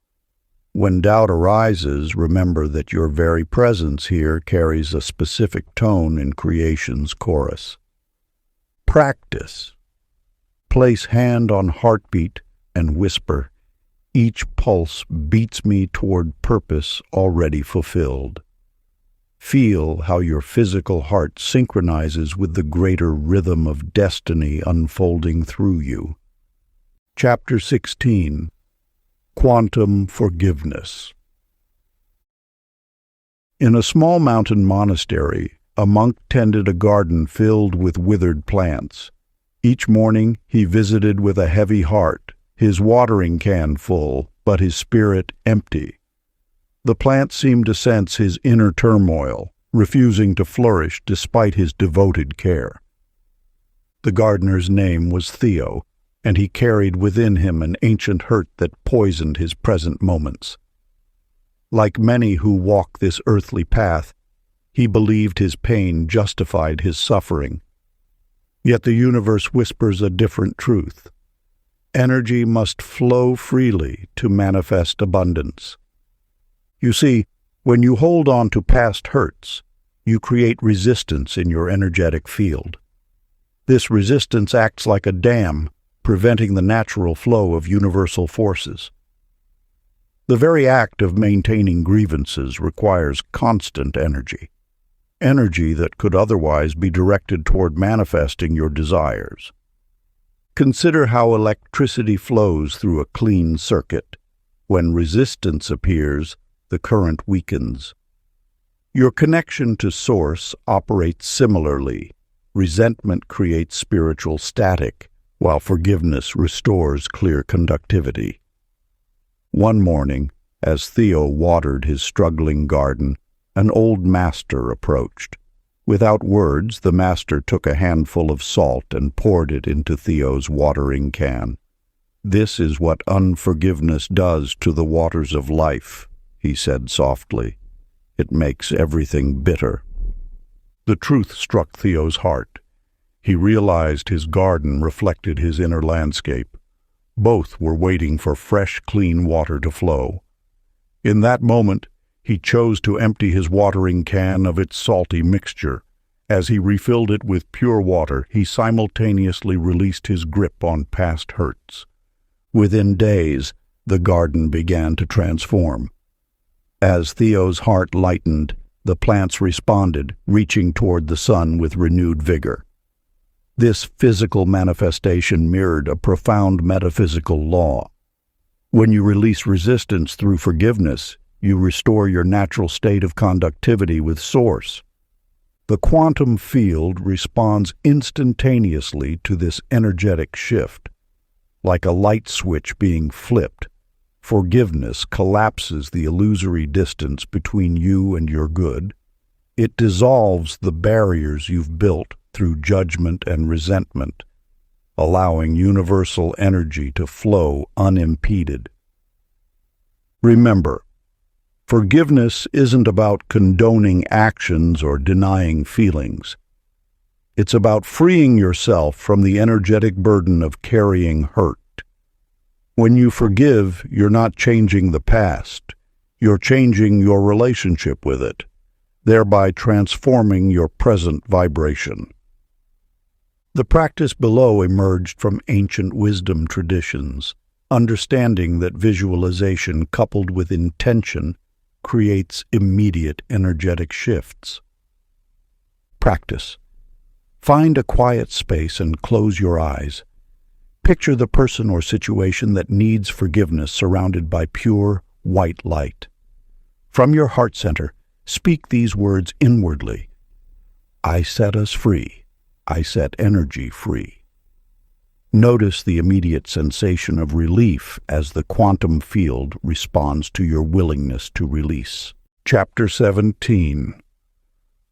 When doubt arises, remember that your very presence here carries a specific tone in creation's chorus. Practice. Place hand on heartbeat and whisper, "Each pulse beats me toward purpose already fulfilled." Feel how your physical heart synchronizes with the greater rhythm of destiny unfolding through you. Chapter 16. Quantum Forgiveness. In a small mountain monastery, a monk tended a garden filled with withered plants. Each morning he visited with a heavy heart, his watering can full, but his spirit empty. The plants seemed to sense his inner turmoil, refusing to flourish despite his devoted care. The gardener's name was Theo, and he carried within him an ancient hurt that poisoned his present moments. Like many who walk this earthly path, He believed his pain justified his suffering. Yet the universe whispers a different truth. Energy must flow freely to manifest abundance. You see, when you hold on to past hurts, you create resistance in your energetic field. This resistance acts like a dam, preventing the natural flow of universal forces. The very act of maintaining grievances requires constant energy that could otherwise be directed toward manifesting your desires. Consider how electricity flows through a clean circuit. When resistance appears, the current weakens. Your connection to Source operates similarly. Resentment creates spiritual static, while forgiveness restores clear conductivity. One morning, as Theo watered his struggling garden, an old master approached. Without words, the master took a handful of salt and poured it into Theo's watering can. "This is what unforgiveness does to the waters of life," he said softly. "It makes everything bitter." The truth struck Theo's heart. He realized his garden reflected his inner landscape. Both were waiting for fresh, clean water to flow. In that moment, he chose to empty his watering can of its salty mixture. As he refilled it with pure water, he simultaneously released his grip on past hurts. Within days, the garden began to transform. As Theo's heart lightened, the plants responded, reaching toward the sun with renewed vigor. This physical manifestation mirrored a profound metaphysical law. When you release resistance through forgiveness, you restore your natural state of conductivity with Source. The quantum field responds instantaneously to this energetic shift. Like a light switch being flipped, forgiveness collapses the illusory distance between you and your good. It dissolves the barriers you've built through judgment and resentment, allowing universal energy to flow unimpeded. Remember, forgiveness isn't about condoning actions or denying feelings. It's about freeing yourself from the energetic burden of carrying hurt. When you forgive, you're not changing the past. You're changing your relationship with it, thereby transforming your present vibration. The practice below emerged from ancient wisdom traditions, understanding that visualization coupled with intention creates immediate energetic shifts. Practice. Find a quiet space and close your eyes. Picture the person or situation that needs forgiveness surrounded by pure, white light. From your heart center, speak these words inwardly. I set us free. I set energy free. Notice the immediate sensation of relief as the quantum field responds to your willingness to release. Chapter 17.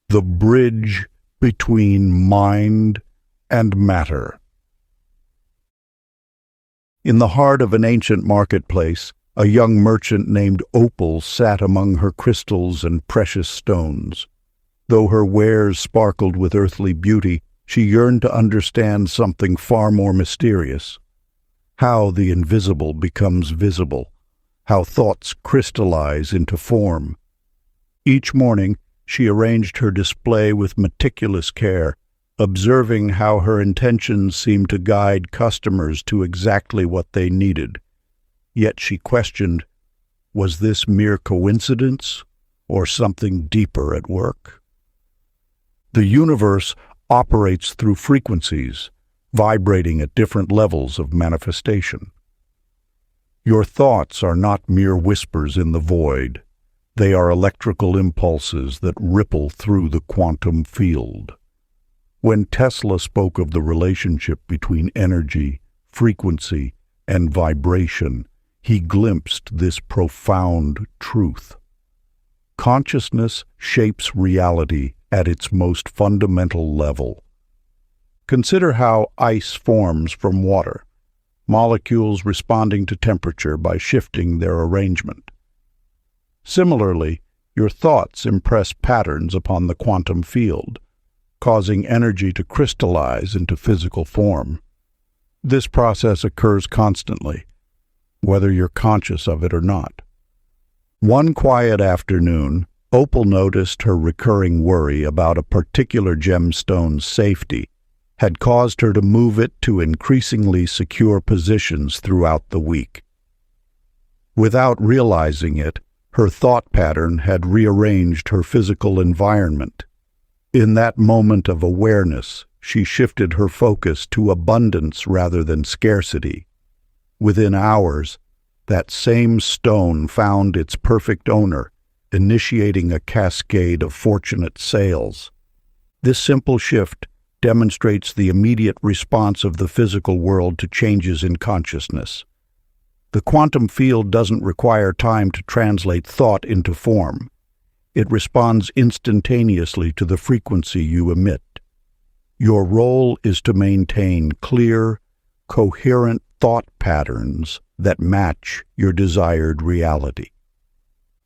The Bridge Between Mind and Matter. In the heart of an ancient marketplace, a young merchant named Opal sat among her crystals and precious stones. Though her wares sparkled with earthly beauty, she yearned to understand something far more mysterious. How the invisible becomes visible, how thoughts crystallize into form. Each morning, she arranged her display with meticulous care, observing how her intentions seemed to guide customers to exactly what they needed. Yet she questioned, was this mere coincidence or something deeper at work? The universe operates through frequencies, vibrating at different levels of manifestation. Your thoughts are not mere whispers in the void. They are electrical impulses that ripple through the quantum field. When Tesla spoke of the relationship between energy, frequency, and vibration, he glimpsed this profound truth. Consciousness shapes reality at its most fundamental level. Consider how ice forms from water, molecules responding to temperature by shifting their arrangement. Similarly, Your thoughts impress patterns upon the quantum field, causing energy to crystallize into physical form. This process occurs constantly, whether you're conscious of it or not. One quiet afternoon, Opal noticed her recurring worry about a particular gemstone's safety had caused her to move it to increasingly secure positions throughout the week. Without realizing it, her thought pattern had rearranged her physical environment. In that moment of awareness, she shifted her focus to abundance rather than scarcity. Within hours, that same stone found its perfect owner, initiating a cascade of fortunate sales. This simple shift demonstrates the immediate response of the physical world to changes in consciousness. The quantum field doesn't require time to translate thought into form. It responds instantaneously to the frequency you emit. Your role is to maintain clear, coherent thought patterns that match your desired reality.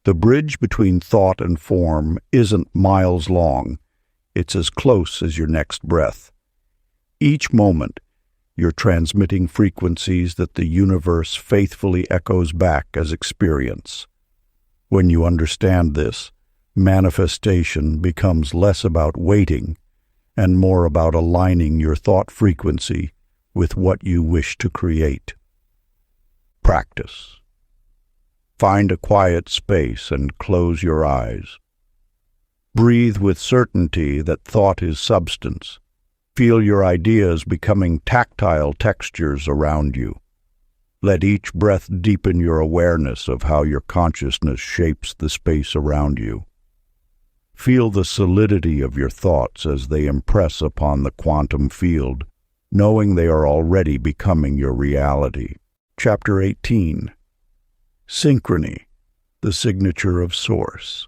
The bridge between thought and form isn't miles long. It's as close as your next breath. Each moment, you're transmitting frequencies that the universe faithfully echoes back as experience. When you understand this, manifestation becomes less about waiting and more about aligning your thought frequency with what you wish to create. Practice. Find a quiet space and close your eyes. Breathe with certainty that thought is substance. Feel your ideas becoming tactile textures around you. Let each breath deepen your awareness of how your consciousness shapes the space around you. Feel the solidity of your thoughts as they impress upon the quantum field, knowing they are already becoming your reality. Chapter 18. Synchrony, the signature of Source.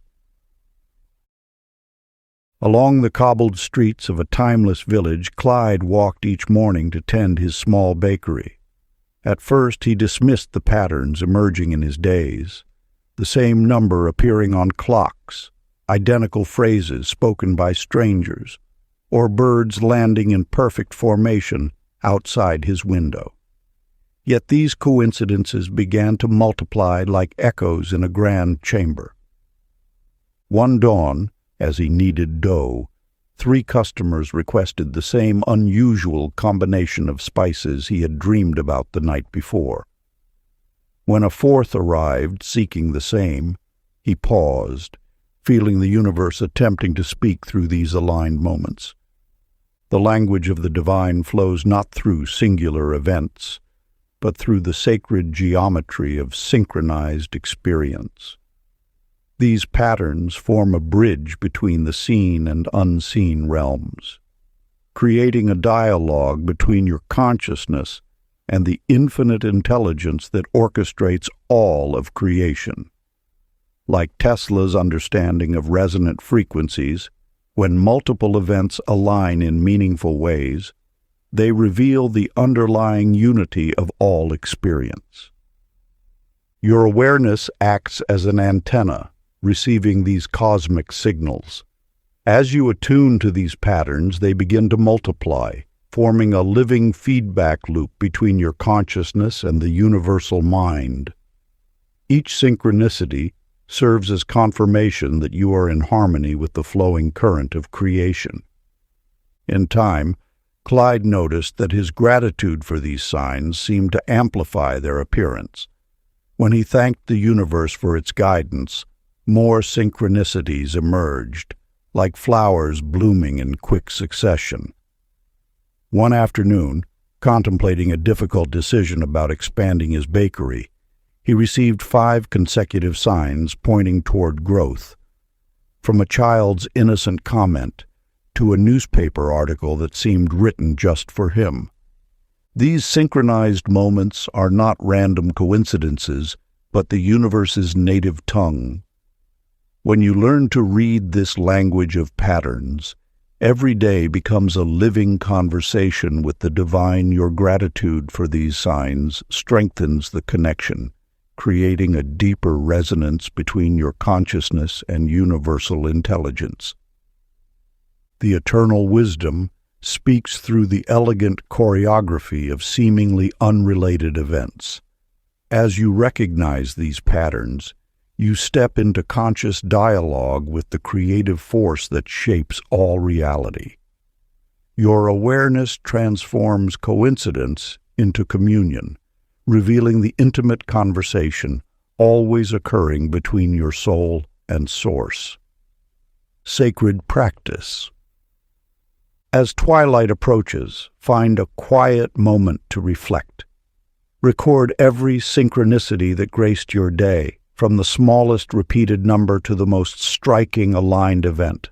Along the cobbled streets of a timeless village, Clyde walked each morning to tend his small bakery. At first he dismissed the patterns emerging in his days, the same number appearing on clocks, identical phrases spoken by strangers, or birds landing in perfect formation outside his window. Yet these coincidences began to multiply like echoes in a grand chamber. One dawn, as he kneaded dough, 3 customers requested the same unusual combination of spices he had dreamed about the night before. When a 4th arrived seeking the same, he paused, feeling the universe attempting to speak through these aligned moments. The language of the divine flows not through singular events, but through the sacred geometry of synchronized experience. These patterns form a bridge between the seen and unseen realms, creating a dialogue between your consciousness and the infinite intelligence that orchestrates all of creation. Like Tesla's understanding of resonant frequencies, when multiple events align in meaningful ways, they reveal the underlying unity of all experience. Your awareness acts as an antenna, receiving these cosmic signals. As you attune to these patterns, they begin to multiply, forming a living feedback loop between your consciousness and the universal mind. Each synchronicity serves as confirmation that you are in harmony with the flowing current of creation. In time, Clyde noticed that his gratitude for these signs seemed to amplify their appearance. When he thanked the universe for its guidance, more synchronicities emerged, like flowers blooming in quick succession. One afternoon, contemplating a difficult decision about expanding his bakery, he received 5 consecutive signs pointing toward growth, from a child's innocent comment to a newspaper article that seemed written just for him. These synchronized moments are not random coincidences, but the universe's native tongue. When you learn to read this language of patterns, every day becomes a living conversation with the divine. Your gratitude for these signs strengthens the connection, creating a deeper resonance between your consciousness and universal intelligence. The eternal wisdom speaks through the elegant choreography of seemingly unrelated events. As you recognize these patterns, you step into conscious dialogue with the creative force that shapes all reality. Your awareness transforms coincidence into communion, revealing the intimate conversation always occurring between your soul and source. Sacred practice. As twilight approaches, find a quiet moment to reflect. Record every synchronicity that graced your day, from the smallest repeated number to the most striking aligned event.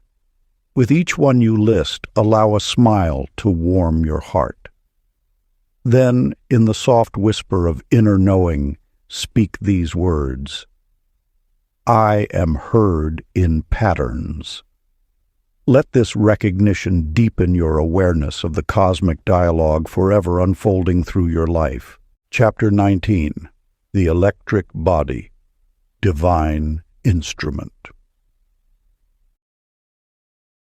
With each one you list, allow a smile to warm your heart. Then, in the soft whisper of inner knowing, speak these words: I am heard in patterns. Let this recognition deepen your awareness of the cosmic dialogue forever unfolding through your life. Chapter 19. The Electric Body. Divine Instrument.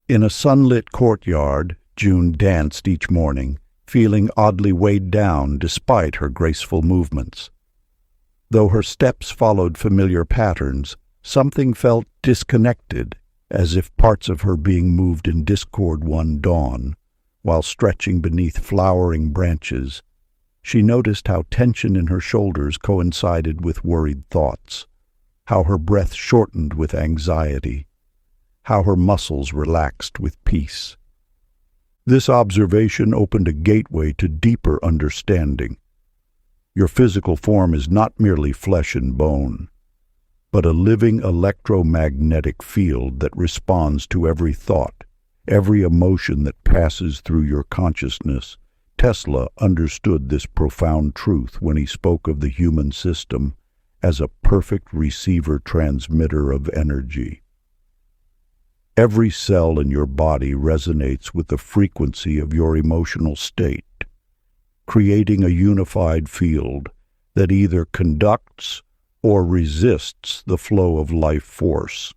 In a sunlit courtyard, June danced each morning, feeling oddly weighed down despite her graceful movements. Though her steps followed familiar patterns, something felt disconnected, as if parts of her being moved in discord one dawn. While stretching beneath flowering branches, she noticed how tension in her shoulders coincided with worried thoughts, how her breath shortened with anxiety, how her muscles relaxed with peace. This observation opened a gateway to deeper understanding. Your physical form is not merely flesh and bone, but a living electromagnetic field that responds to every thought, every emotion that passes through your consciousness. Tesla understood this profound truth when he spoke of the human system as a perfect receiver-transmitter of energy. Every cell in your body resonates with the frequency of your emotional state, creating a unified field that either conducts or resists the flow of life force.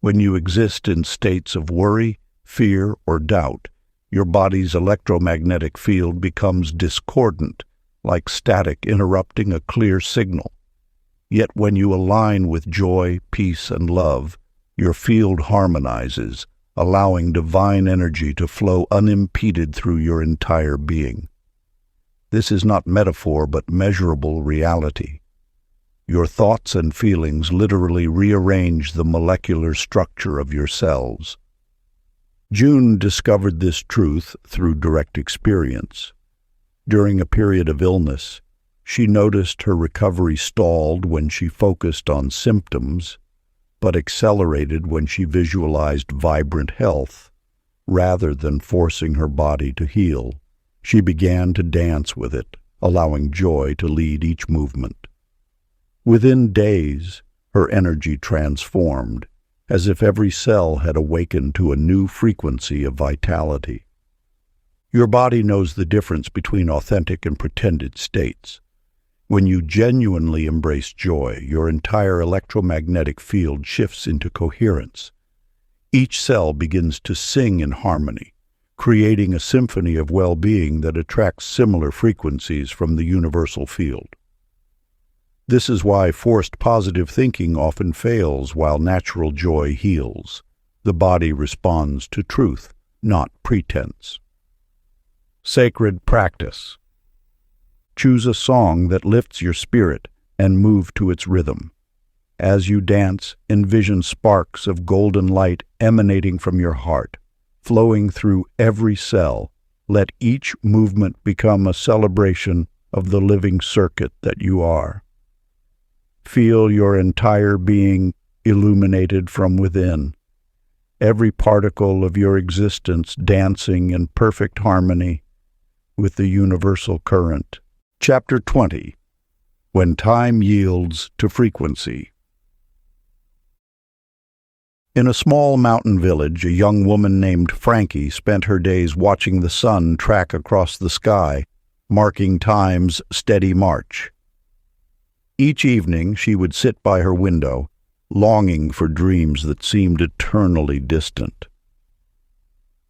When you exist in states of worry, fear, or doubt, your body's electromagnetic field becomes discordant, like static interrupting a clear signal. Yet when you align with joy, peace, and love, your field harmonizes, allowing divine energy to flow unimpeded through your entire being. This is not metaphor but measurable reality. Your thoughts and feelings literally rearrange the molecular structure of your cells. June discovered this truth through direct experience. During a period of illness, she noticed her recovery stalled when she focused on symptoms, but accelerated when she visualized vibrant health. Rather than forcing her body to heal, she began to dance with it, allowing joy to lead each movement. Within days, her energy transformed, as if every cell had awakened to a new frequency of vitality. Your body knows the difference between authentic and pretended states. When you genuinely embrace joy, your entire electromagnetic field shifts into coherence. Each cell begins to sing in harmony, creating a symphony of well-being that attracts similar frequencies from the universal field. This is why forced positive thinking often fails while natural joy heals. The body responds to truth, not pretense. Sacred practice. Choose a song that lifts your spirit and move to its rhythm. As you dance, envision sparks of golden light emanating from your heart, flowing through every cell. Let each movement become a celebration of the living circuit that you are. Feel your entire being illuminated from within, every particle of your existence dancing in perfect harmony with the universal current. Chapter 20. When Time Yields to Frequency. In a small mountain village, a young woman named Frankie spent her days watching the sun track across the sky, marking time's steady march. Each evening she would sit by her window, longing for dreams that seemed eternally distant.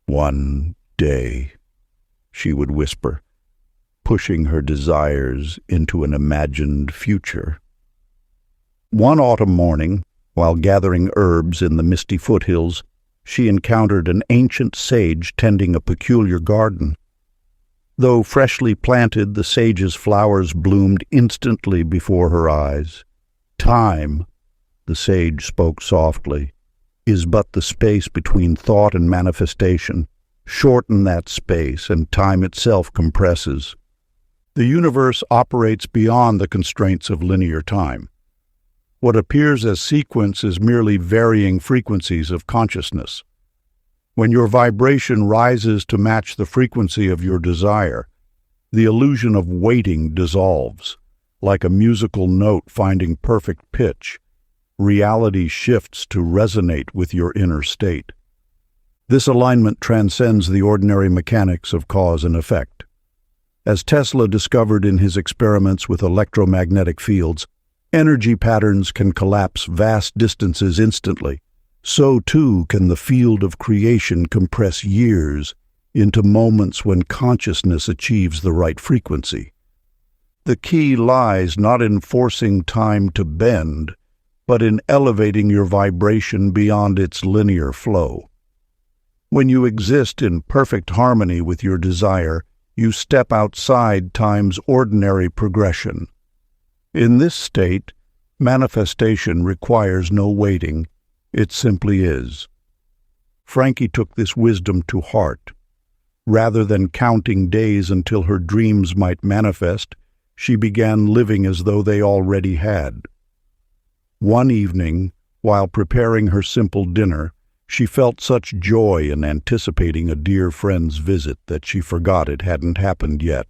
"One day," she would whisper, pushing her desires into an imagined future. One autumn morning, while gathering herbs in the misty foothills, she encountered an ancient sage tending a peculiar garden. Though freshly planted, the sage's flowers bloomed instantly before her eyes. "Time," the sage spoke softly, "is but the space between thought and manifestation. Shorten that space, and time itself compresses. The universe operates beyond the constraints of linear time. What appears as sequence is merely varying frequencies of consciousness. When your vibration rises to match the frequency of your desire, the illusion of waiting dissolves. Like a musical note finding perfect pitch, reality shifts to resonate with your inner state. This alignment transcends the ordinary mechanics of cause and effect. As Tesla discovered in his experiments with electromagnetic fields, energy patterns can collapse vast distances instantly. So too can the field of creation compress years into moments when consciousness achieves the right frequency. The key lies not in forcing time to bend, but in elevating your vibration beyond its linear flow. When you exist in perfect harmony with your desire, you step outside time's ordinary progression. In this state, manifestation requires no waiting. It simply is. Frankie took this wisdom to heart. Rather than counting days until her dreams might manifest, she began living as though they already had. One evening, while preparing her simple dinner, she felt such joy in anticipating a dear friend's visit that she forgot it hadn't happened yet.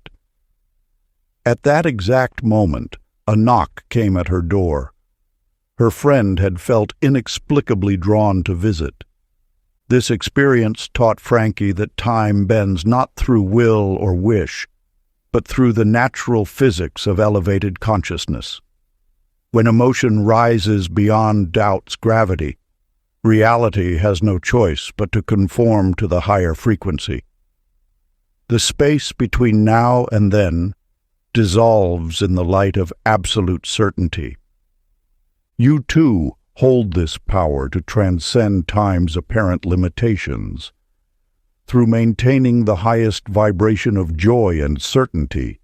At that exact moment, a knock came at her door. Her friend had felt inexplicably drawn to visit. This experience taught Frankie that time bends not through will or wish, but through the natural physics of elevated consciousness. When emotion rises beyond doubt's gravity, reality has no choice but to conform to the higher frequency. The space between now and then dissolves in the light of absolute certainty. You too hold this power to transcend time's apparent limitations. Through maintaining the highest vibration of joy and certainty,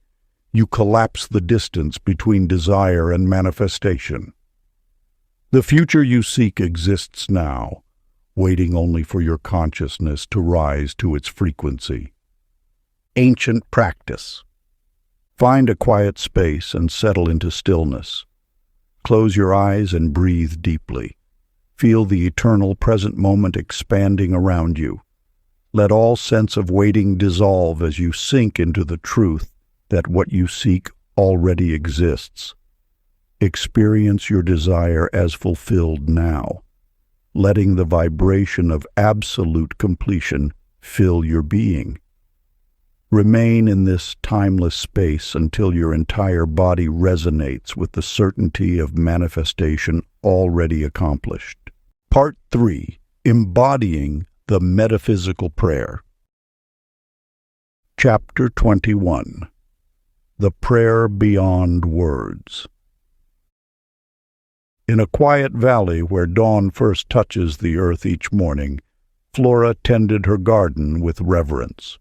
you collapse the distance between desire and manifestation. The future you seek exists now, waiting only for your consciousness to rise to its frequency. Ancient practice. Find a quiet space and settle into stillness. Close your eyes and breathe deeply. Feel the eternal present moment expanding around you. Let all sense of waiting dissolve as you sink into the truth that what you seek already exists. Experience your desire as fulfilled now, letting the vibration of absolute completion fill your being. Remain in this timeless space until your entire body resonates with the certainty of manifestation already accomplished. Part 3. Embodying the Metaphysical Prayer. Chapter 21. The Prayer Beyond Words. In a quiet valley where dawn first touches the earth each morning, Flora tended her garden with reverence.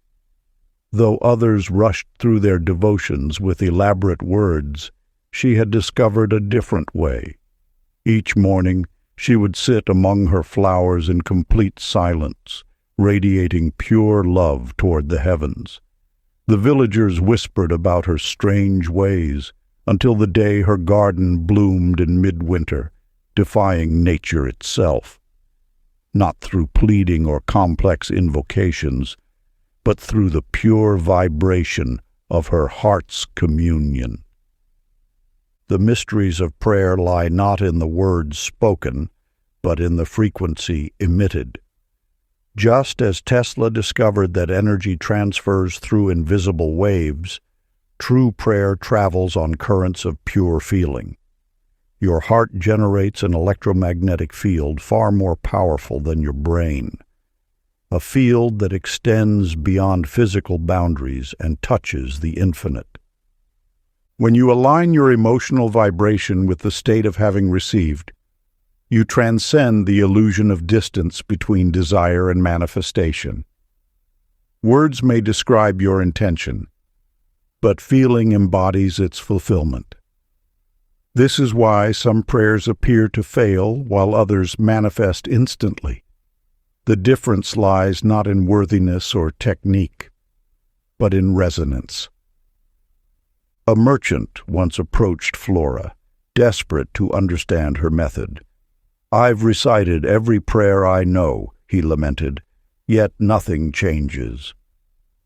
Though others rushed through their devotions with elaborate words, she had discovered a different way. Each morning, she would sit among her flowers in complete silence, radiating pure love toward the heavens. The villagers whispered about her strange ways until the day her garden bloomed in midwinter, defying nature itself. Not through pleading or complex invocations, but through the pure vibration of her heart's communion. The mysteries of prayer lie not in the words spoken, but in the frequency emitted. Just as Tesla discovered that energy transfers through invisible waves, true prayer travels on currents of pure feeling. Your heart generates an electromagnetic field far more powerful than your brain, a field that extends beyond physical boundaries and touches the infinite. When you align your emotional vibration with the state of having received, you transcend the illusion of distance between desire and manifestation. Words may describe your intention, but feeling embodies its fulfillment. This is why some prayers appear to fail while others manifest instantly. The difference lies not in worthiness or technique, but in resonance. A merchant once approached Flora, desperate to understand her method. "I've recited every prayer I know," he lamented, "yet nothing changes."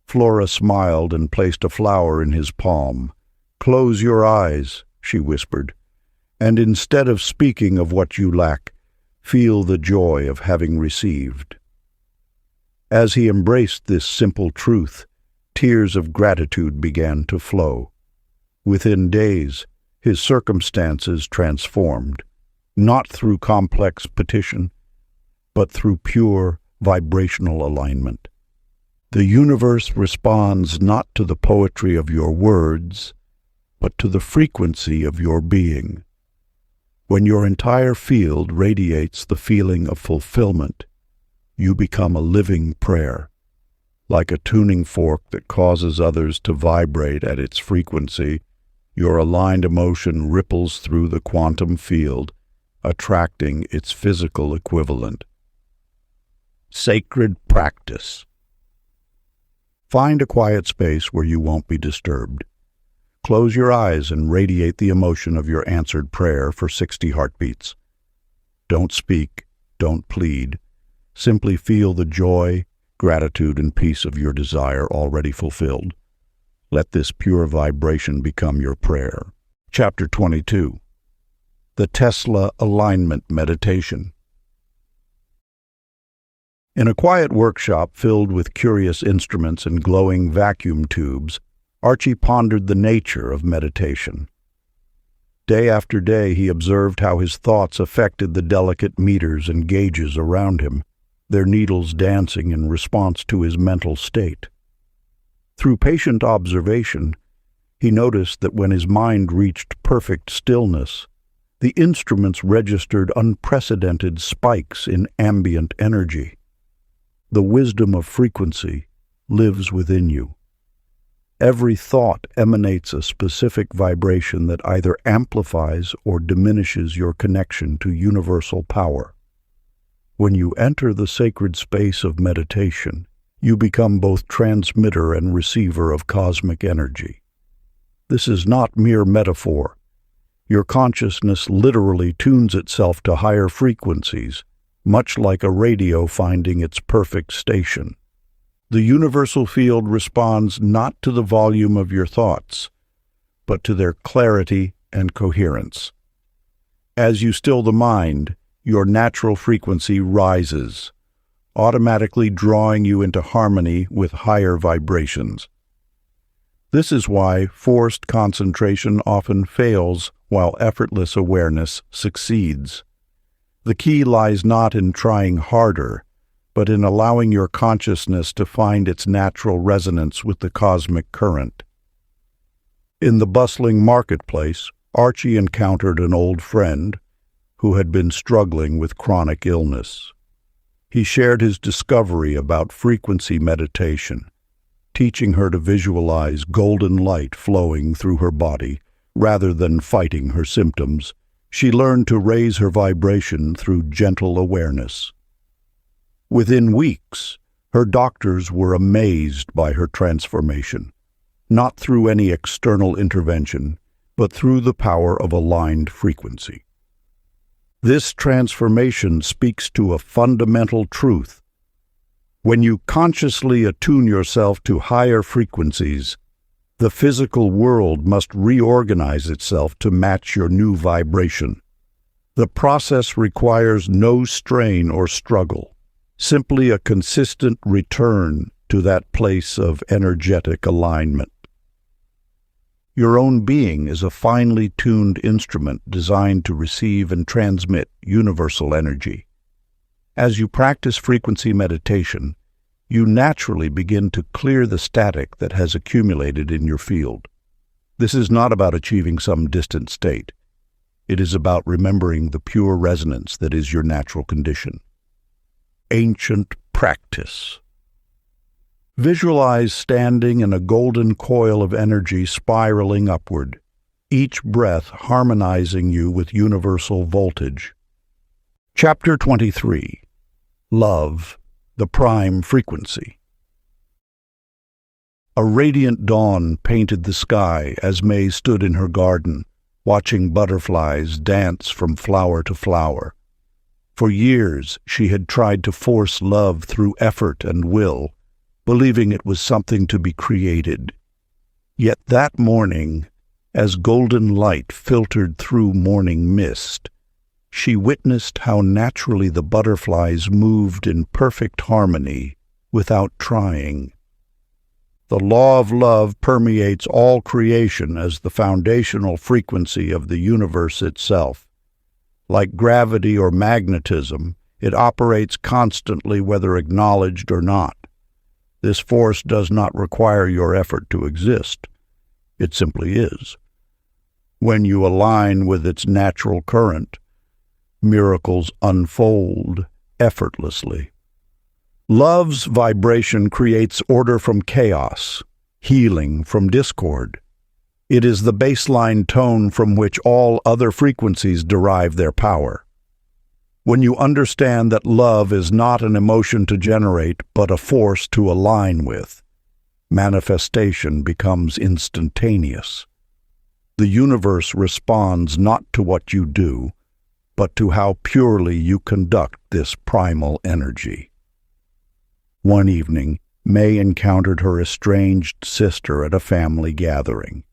Flora smiled and placed a flower in his palm. "Close your eyes," she whispered, "and instead of speaking of what you lack, feel the joy of having received." As he embraced this simple truth, tears of gratitude began to flow. Within days, his circumstances transformed, not through complex petition, but through pure vibrational alignment. The universe responds not to the poetry of your words, but to the frequency of your being. When your entire field radiates the feeling of fulfillment, you become a living prayer. Like a tuning fork that causes others to vibrate at its frequency, your aligned emotion ripples through the quantum field, attracting its physical equivalent. Sacred practice. Find a quiet space where you won't be disturbed. Close your eyes and radiate the emotion of your answered prayer for 60 heartbeats. Don't speak, don't plead. Simply feel the joy, gratitude, and peace of your desire already fulfilled. Let this pure vibration become your prayer. Chapter 22. The Tesla Alignment Meditation. In a quiet workshop filled with curious instruments and glowing vacuum tubes, Archie pondered the nature of meditation. Day after day he observed how his thoughts affected the delicate meters and gauges around him, their needles dancing in response to his mental state. Through patient observation, he noticed that when his mind reached perfect stillness, the instruments registered unprecedented spikes in ambient energy. The wisdom of frequency lives within you. Every thought emanates a specific vibration that either amplifies or diminishes your connection to universal power. When you enter the sacred space of meditation, you become both transmitter and receiver of cosmic energy. This is not mere metaphor. Your consciousness literally tunes itself to higher frequencies, much like a radio finding its perfect station. The universal field responds not to the volume of your thoughts, but to their clarity and coherence. As you still the mind, your natural frequency rises, automatically drawing you into harmony with higher vibrations. This is why forced concentration often fails while effortless awareness succeeds. The key lies not in trying harder, but in allowing your consciousness to find its natural resonance with the cosmic current. In the bustling marketplace, Archie encountered an old friend who had been struggling with chronic illness. He shared his discovery about frequency meditation, teaching her to visualize golden light flowing through her body rather than fighting her symptoms. She learned to raise her vibration through gentle awareness. Within weeks, her doctors were amazed by her transformation, not through any external intervention, but through the power of aligned frequency. This transformation speaks to a fundamental truth. When you consciously attune yourself to higher frequencies, the physical world must reorganize itself to match your new vibration. The process requires no strain or struggle, simply a consistent return to that place of energetic alignment. Your own being is a finely tuned instrument designed to receive and transmit universal energy. As you practice frequency meditation, you naturally begin to clear the static that has accumulated in your field. This is not about achieving some distant state. It is about remembering the pure resonance that is your natural condition. Ancient practice. Visualize standing in a golden coil of energy spiraling upward, each breath harmonizing you with universal voltage. Chapter 23. Love, the Prime Frequency. A radiant dawn painted the sky as May stood in her garden, watching butterflies dance from flower to flower. For years she had tried to force love through effort and will, believing it was something to be created. Yet that morning, as golden light filtered through morning mist, she witnessed how naturally the butterflies moved in perfect harmony without trying. The law of love permeates all creation as the foundational frequency of the universe itself. Like gravity or magnetism, it operates constantly whether acknowledged or not. This force does not require your effort to exist. It simply is. When you align with its natural current, miracles unfold effortlessly. Love's vibration creates order from chaos, healing from discord. It is the baseline tone from which all other frequencies derive their power. When you understand that love is not an emotion to generate, but a force to align with, manifestation becomes instantaneous. The universe responds not to what you do, but to how purely you conduct this primal energy. One evening, May encountered her estranged sister at a family gathering.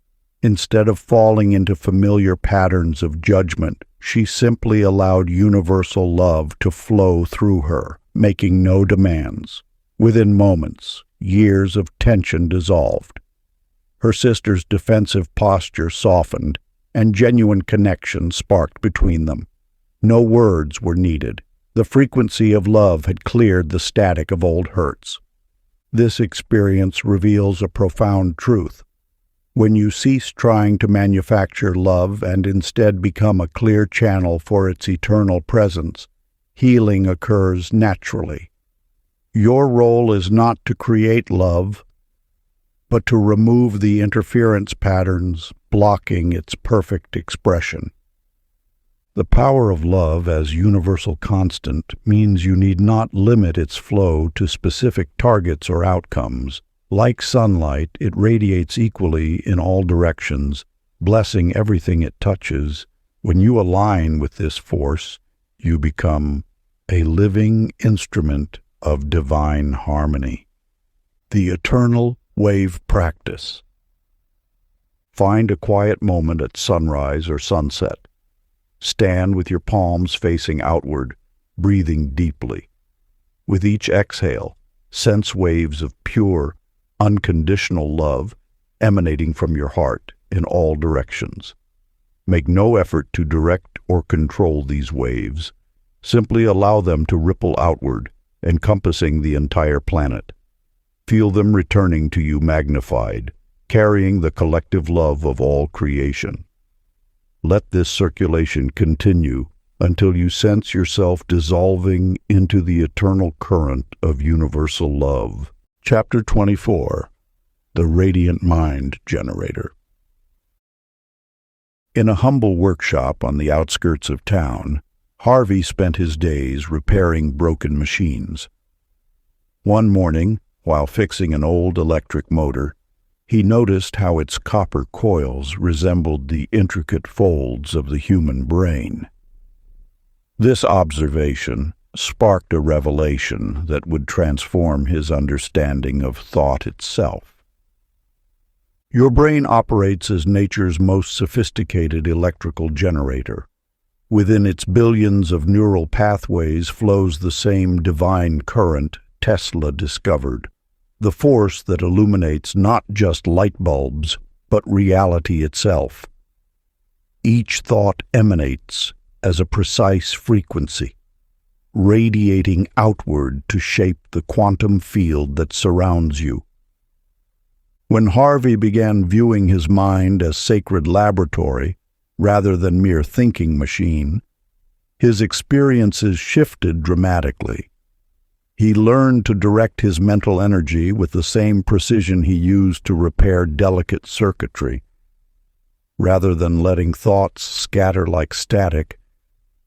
Instead of falling into familiar patterns of judgment, she simply allowed universal love to flow through her, making no demands. Within moments, years of tension dissolved. Her sister's defensive posture softened, and genuine connection sparked between them. No words were needed. The frequency of love had cleared the static of old hurts. This experience reveals a profound truth. When you cease trying to manufacture love and instead become a clear channel for its eternal presence, healing occurs naturally. Your role is not to create love, but to remove the interference patterns blocking its perfect expression. The power of love as universal constant means you need not limit its flow to specific targets or outcomes. Like sunlight, it radiates equally in all directions, blessing everything it touches. When you align with this force, you become a living instrument of divine harmony. The Eternal Wave Practice. Find a quiet moment at sunrise or sunset. Stand with your palms facing outward, breathing deeply. With each exhale, sense waves of pure, unconditional love emanating from your heart in all directions. Make no effort to direct or control these waves. Simply allow them to ripple outward, encompassing the entire planet. Feel them returning to you magnified, carrying the collective love of all creation. Let this circulation continue until you sense yourself dissolving into the eternal current of universal love. Chapter 24. The Radiant Mind Generator. In a humble workshop on the outskirts of town, Harvey spent his days repairing broken machines. One morning, while fixing an old electric motor, he noticed how its copper coils resembled the intricate folds of the human brain. This observation sparked a revelation that would transform his understanding of thought itself. Your brain operates as nature's most sophisticated electrical generator. Within its billions of neural pathways flows the same divine current Tesla discovered, the force that illuminates not just light bulbs, but reality itself. Each thought emanates as a precise frequency, radiating outward to shape the quantum field that surrounds you. When Harvey began viewing his mind as sacred laboratory rather than mere thinking machine, his experiences shifted dramatically. He learned to direct his mental energy with the same precision he used to repair delicate circuitry. Rather than letting thoughts scatter like static,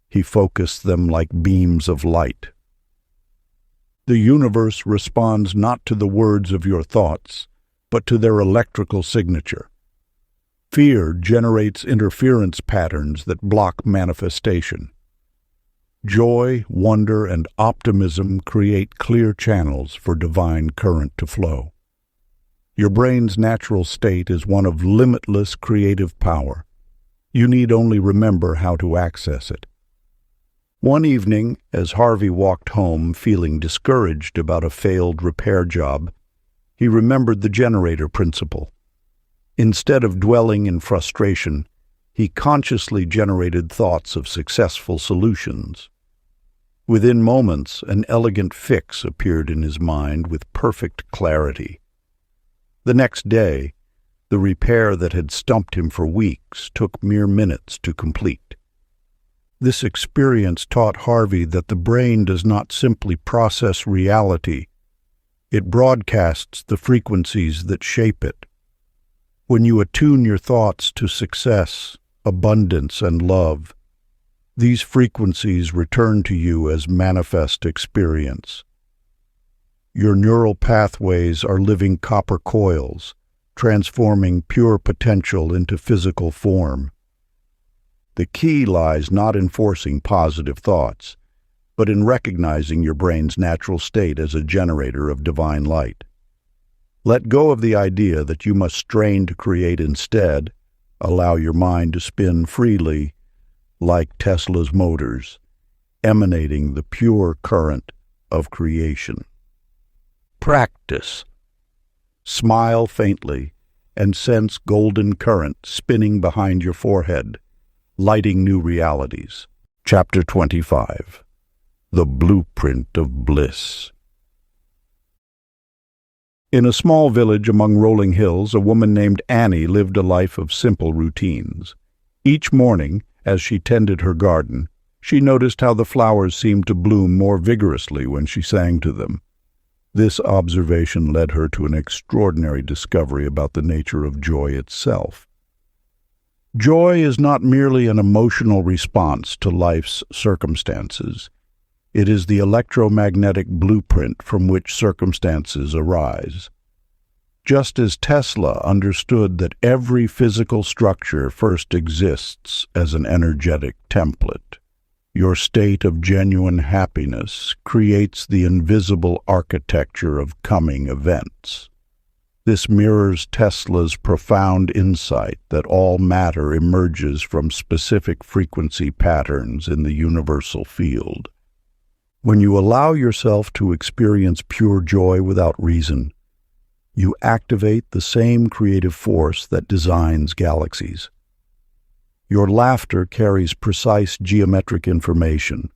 he focused them like beams of light. The universe responds not to the words of your thoughts, but to their electrical signature. Fear generates interference patterns that block manifestation. Joy, wonder, and optimism create clear channels for divine current to flow. Your brain's natural state is one of limitless creative power. You need only remember how to access it. One evening, as Harvey walked home feeling discouraged about a failed repair job, he remembered the generator principle. Instead of dwelling in frustration, he consciously generated thoughts of successful solutions. Within moments, an elegant fix appeared in his mind with perfect clarity. The next day, the repair that had stumped him for weeks took mere minutes to complete. This experience taught Harvey that the brain does not simply process reality, it broadcasts the frequencies that shape it. When you attune your thoughts to success, abundance, and love, these frequencies return to you as manifest experience. Your neural pathways are living copper coils, transforming pure potential into physical form. The key lies not in forcing positive thoughts, but in recognizing your brain's natural state as a generator of divine light. Let go of the idea that you must strain to create instead. Allow your mind to spin freely, like Tesla's motors, emanating the pure current of creation. Practice. Smile faintly and sense golden current spinning behind your forehead, lighting new realities. Chapter 25. The Blueprint of Bliss. In a small village among rolling hills, a woman named Annie lived a life of simple routines. Each morning, as she tended her garden, she noticed how the flowers seemed to bloom more vigorously when she sang to them. This observation led her to an extraordinary discovery about the nature of joy itself. Joy is not merely an emotional response to life's circumstances. It is the electromagnetic blueprint from which circumstances arise. Just as Tesla understood that every physical structure first exists as an energetic template, your state of genuine happiness creates the invisible architecture of coming events. This mirrors Tesla's profound insight that all matter emerges from specific frequency patterns in the universal field. When you allow yourself to experience pure joy without reason, you activate the same creative force that designs galaxies. Your laughter carries precise geometric information,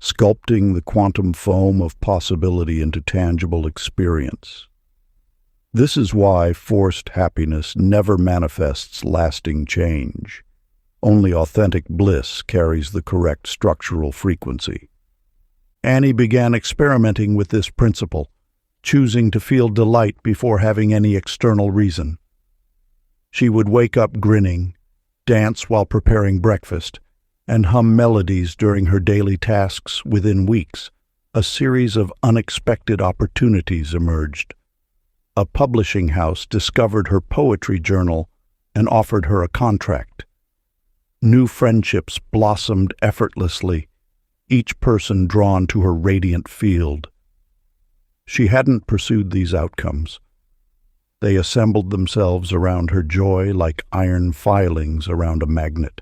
sculpting the quantum foam of possibility into tangible experience. This is why forced happiness never manifests lasting change. Only authentic bliss carries the correct structural frequency. Annie began experimenting with this principle, choosing to feel delight before having any external reason. She would wake up grinning, dance while preparing breakfast, and hum melodies during her daily tasks. Within weeks, a series of unexpected opportunities emerged. A publishing house discovered her poetry journal and offered her a contract. New friendships blossomed effortlessly, each person drawn to her radiant field. She hadn't pursued these outcomes. They assembled themselves around her joy like iron filings around a magnet.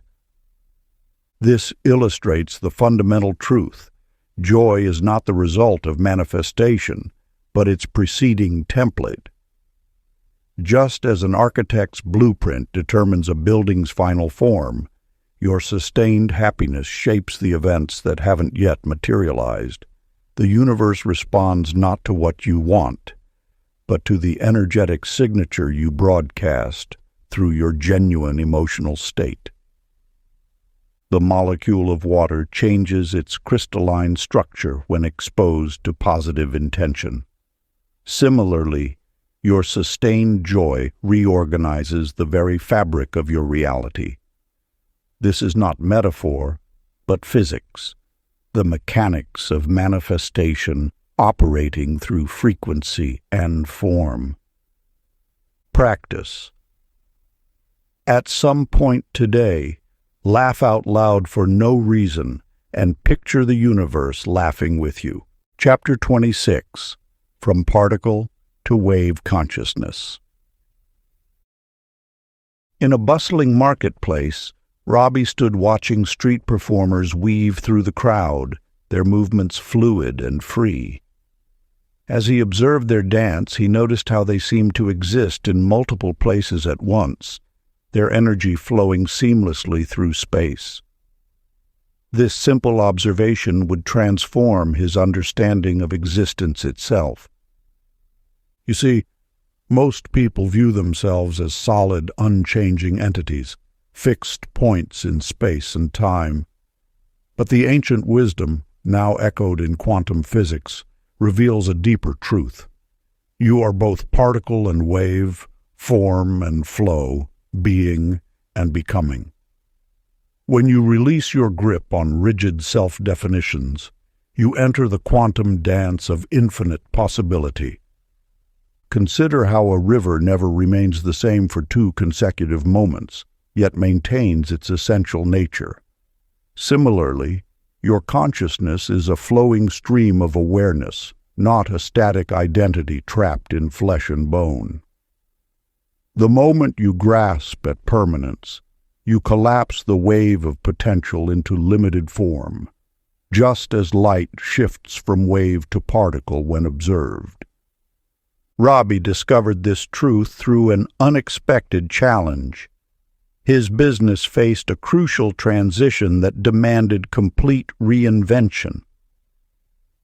This illustrates the fundamental truth. Joy is not the result of manifestation, but its preceding template. Just as an architect's blueprint determines a building's final form, your sustained happiness shapes the events that haven't yet materialized. The universe responds not to what you want, but to the energetic signature you broadcast through your genuine emotional state. The molecule of water changes its crystalline structure when exposed to positive intention. Similarly, your sustained joy reorganizes the very fabric of your reality. This is not metaphor, but physics, the mechanics of manifestation operating through frequency and form. Practice. At some point today, laugh out loud for no reason and picture the universe laughing with you. Chapter 26. From Particle to Wave Consciousness. In a bustling marketplace, Robbie stood watching street performers weave through the crowd, their movements fluid and free. As he observed their dance, he noticed how they seemed to exist in multiple places at once, their energy flowing seamlessly through space. This simple observation would transform his understanding of existence itself. You see, most people view themselves as solid, unchanging entities, fixed points in space and time. But the ancient wisdom, now echoed in quantum physics, reveals a deeper truth. You are both particle and wave, form and flow, being and becoming. When you release your grip on rigid self-definitions, you enter the quantum dance of infinite possibility. Consider how a river never remains the same for 2 consecutive moments, yet maintains its essential nature. Similarly, your consciousness is a flowing stream of awareness, not a static identity trapped in flesh and bone. The moment you grasp at permanence, you collapse the wave of potential into limited form, just as light shifts from wave to particle when observed. Robbie discovered this truth through an unexpected challenge. His business faced a crucial transition that demanded complete reinvention.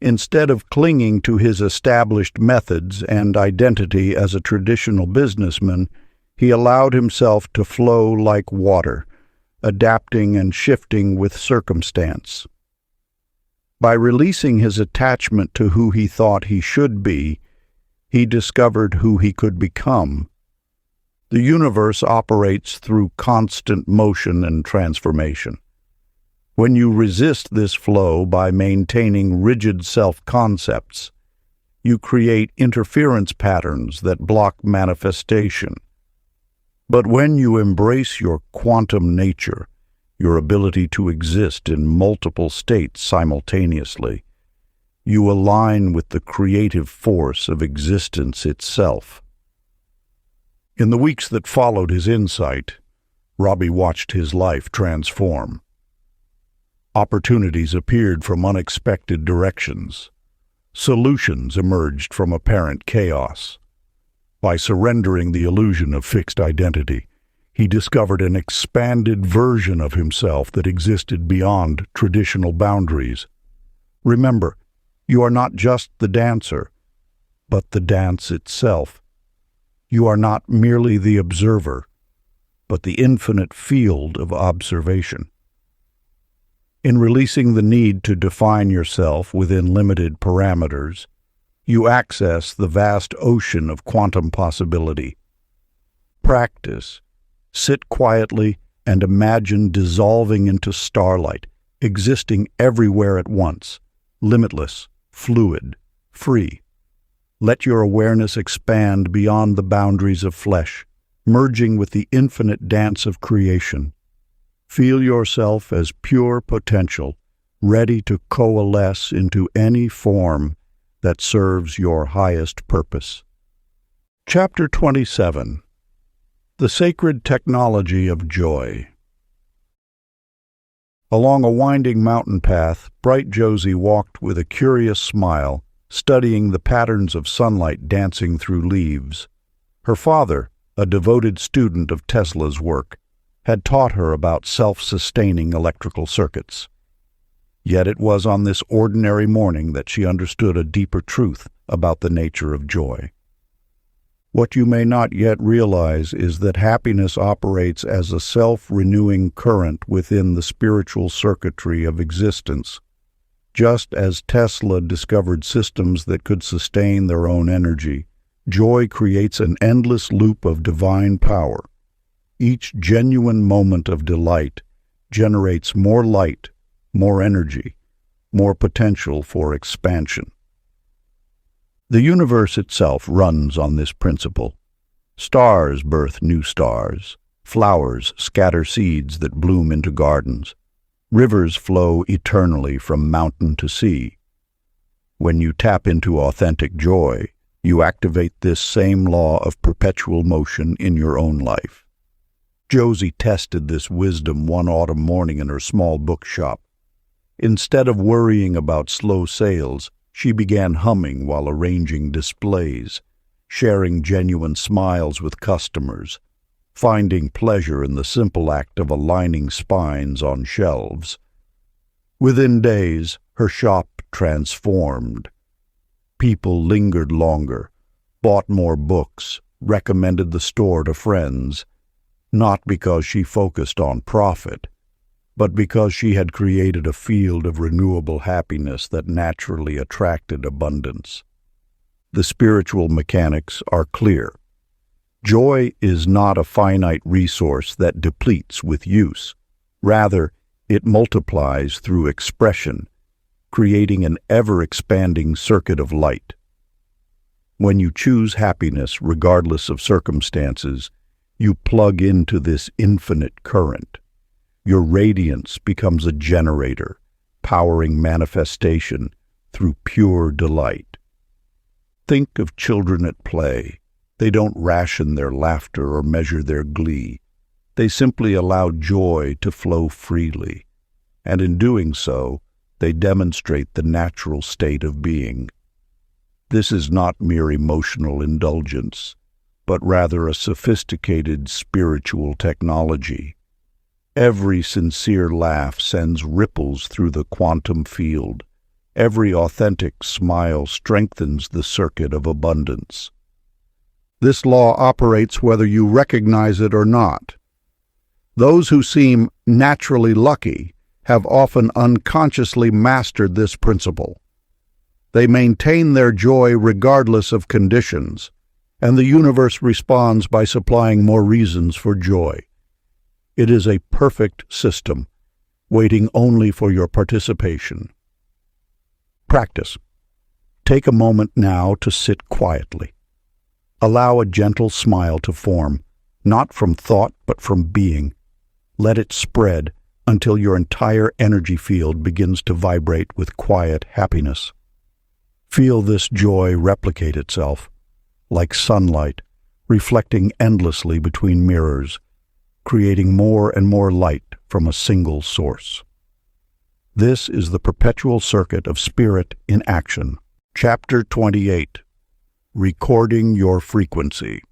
Instead of clinging to his established methods and identity as a traditional businessman, he allowed himself to flow like water, adapting and shifting with circumstance. By releasing his attachment to who he thought he should be, he discovered who he could become. The universe operates through constant motion and transformation. When you resist this flow by maintaining rigid self-concepts, you create interference patterns that block manifestation. But when you embrace your quantum nature, your ability to exist in multiple states simultaneously, you align with the creative force of existence itself. In the weeks that followed his insight, Robbie watched his life transform. Opportunities appeared from unexpected directions. Solutions emerged from apparent chaos. By surrendering the illusion of fixed identity, he discovered an expanded version of himself that existed beyond traditional boundaries. Remember, you are not just the dancer, but the dance itself. You are not merely the observer, but the infinite field of observation. In releasing the need to define yourself within limited parameters, you access the vast ocean of quantum possibility. Practice. Sit quietly and imagine dissolving into starlight, existing everywhere at once, limitless, fluid, free. Let your awareness expand beyond the boundaries of flesh, merging with the infinite dance of creation. Feel yourself as pure potential, ready to coalesce into any form that serves your highest purpose. Chapter 27. The Sacred Technology of Joy. Along a winding mountain path, bright Josie walked with a curious smile, studying the patterns of sunlight dancing through leaves. Her father, a devoted student of Tesla's work, had taught her about self-sustaining electrical circuits. Yet it was on this ordinary morning that she understood a deeper truth about the nature of joy. What you may not yet realize is that happiness operates as a self-renewing current within the spiritual circuitry of existence. Just as Tesla discovered systems that could sustain their own energy, joy creates an endless loop of divine power. Each genuine moment of delight generates more light, more energy, more potential for expansion. The universe itself runs on this principle. Stars birth new stars. Flowers scatter seeds that bloom into gardens. Rivers flow eternally from mountain to sea. When you tap into authentic joy, you activate this same law of perpetual motion in your own life. Josie tested this wisdom one autumn morning in her small bookshop. Instead of worrying about slow sales, she began humming while arranging displays, sharing genuine smiles with customers, finding pleasure in the simple act of aligning spines on shelves. Within days, her shop transformed. People lingered longer, bought more books, recommended the store to friends, not because she focused on profit, but because she had created a field of renewable happiness that naturally attracted abundance. The spiritual mechanics are clear. Joy is not a finite resource that depletes with use. Rather, it multiplies through expression, creating an ever-expanding circuit of light. When you choose happiness regardless of circumstances, you plug into this infinite current. Your radiance becomes a generator, powering manifestation through pure delight. Think of children at play. They don't ration their laughter or measure their glee. They simply allow joy to flow freely, and in doing so, they demonstrate the natural state of being. This is not mere emotional indulgence, but rather a sophisticated spiritual technology. Every sincere laugh sends ripples through the quantum field. Every authentic smile strengthens the circuit of abundance. This law operates whether you recognize it or not. Those who seem naturally lucky have often unconsciously mastered this principle. They maintain their joy regardless of conditions, and the universe responds by supplying more reasons for joy. It is a perfect system, waiting only for your participation. Practice. Take a moment now to sit quietly. Allow a gentle smile to form, not from thought but from being. Let it spread until your entire energy field begins to vibrate with quiet happiness. Feel this joy replicate itself, like sunlight, reflecting endlessly between mirrors, creating more and more light from a single source. This is the perpetual circuit of spirit in action. Chapter 28. Recording Your Frequency.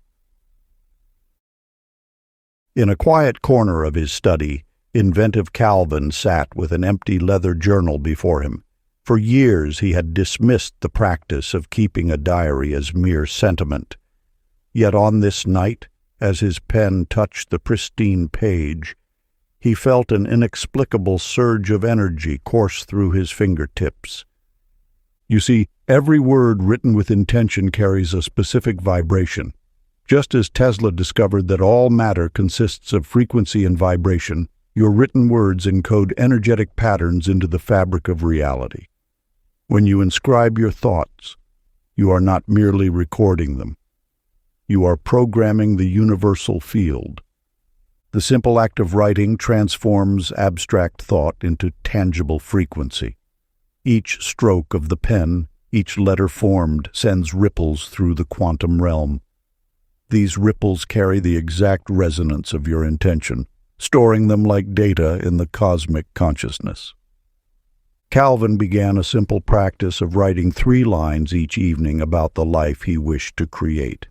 In a quiet corner of his study, inventive Calvin sat with an empty leather journal before him. For years he had dismissed the practice of keeping a diary as mere sentiment. Yet on this night, as his pen touched the pristine page, he felt an inexplicable surge of energy course through his fingertips. You see, every word written with intention carries a specific vibration. Just as Tesla discovered that all matter consists of frequency and vibration, your written words encode energetic patterns into the fabric of reality. When you inscribe your thoughts, you are not merely recording them. You are programming the universal field. The simple act of writing transforms abstract thought into tangible frequency. Each stroke of the pen, each letter formed, sends ripples through the quantum realm. These ripples carry the exact resonance of your intention, storing them like data in the cosmic consciousness. Calvin began a simple practice of writing 3 lines each evening about the life he wished to create.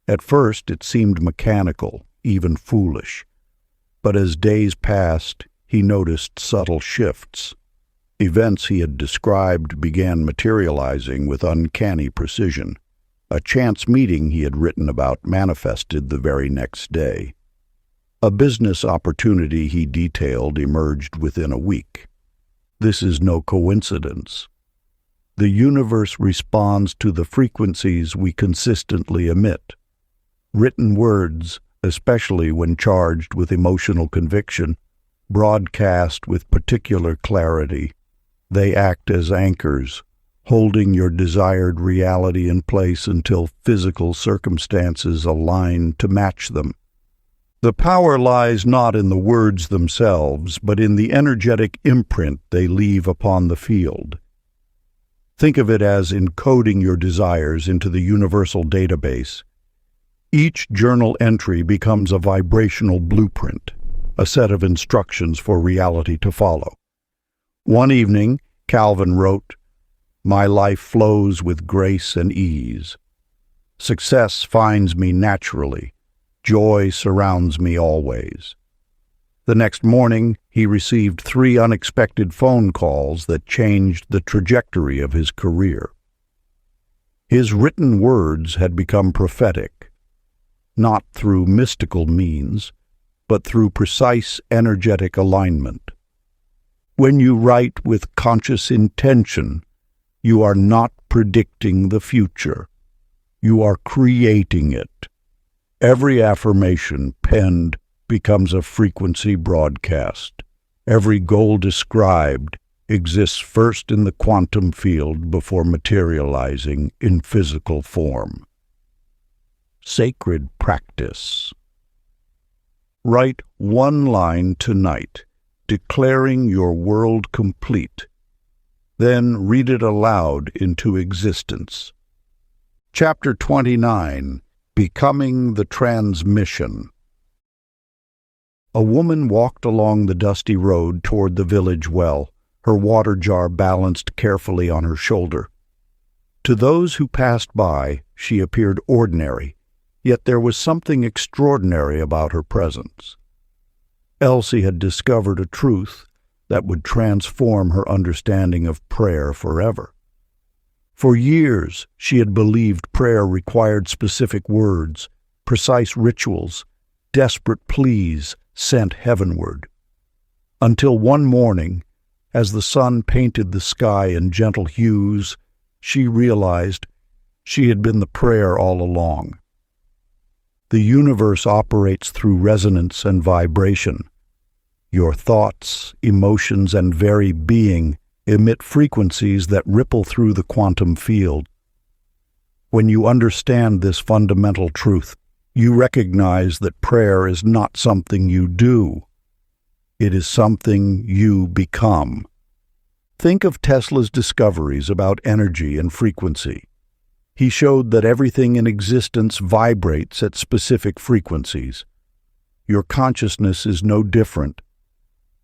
At first it seemed mechanical, even foolish. But as days passed, he noticed subtle shifts. Events he had described began materializing with uncanny precision. A chance meeting he had written about manifested the very next day. A business opportunity he detailed emerged within a week. This is no coincidence. The universe responds to the frequencies we consistently emit. Written words, especially when charged with emotional conviction, broadcast with particular clarity. They act as anchors, holding your desired reality in place until physical circumstances align to match them. The power lies not in the words themselves, but in the energetic imprint they leave upon the field. Think of it as encoding your desires into the universal database. Each journal entry becomes a vibrational blueprint, a set of instructions for reality to follow. One evening, Calvin wrote, "My life flows with grace and ease. Success finds me naturally. Joy surrounds me always." The next morning, he received 3 unexpected phone calls that changed the trajectory of his career. His written words had become prophetic, not through mystical means, but through precise energetic alignment. When you write with conscious intention, you are not predicting the future. You are creating it. Every affirmation penned becomes a frequency broadcast. Every goal described exists first in the quantum field before materializing in physical form. Sacred practice. Write 1 line tonight, declaring your world complete. Then read it aloud into existence. Chapter 29. Becoming the Transmission. A woman walked along the dusty road toward the village well, her water jar balanced carefully on her shoulder. To those who passed by, she appeared ordinary, yet there was something extraordinary about her presence. Elsie had discovered a truth that would transform her understanding of prayer forever. For years, she had believed prayer required specific words, precise rituals, desperate pleas sent heavenward. Until one morning, as the sun painted the sky in gentle hues, she realized she had been the prayer all along. The universe operates through resonance and vibration. Your thoughts, emotions, and very being emit frequencies that ripple through the quantum field. When you understand this fundamental truth, you recognize that prayer is not something you do. It is something you become. Think of Tesla's discoveries about energy and frequency. He showed that everything in existence vibrates at specific frequencies. Your consciousness is no different.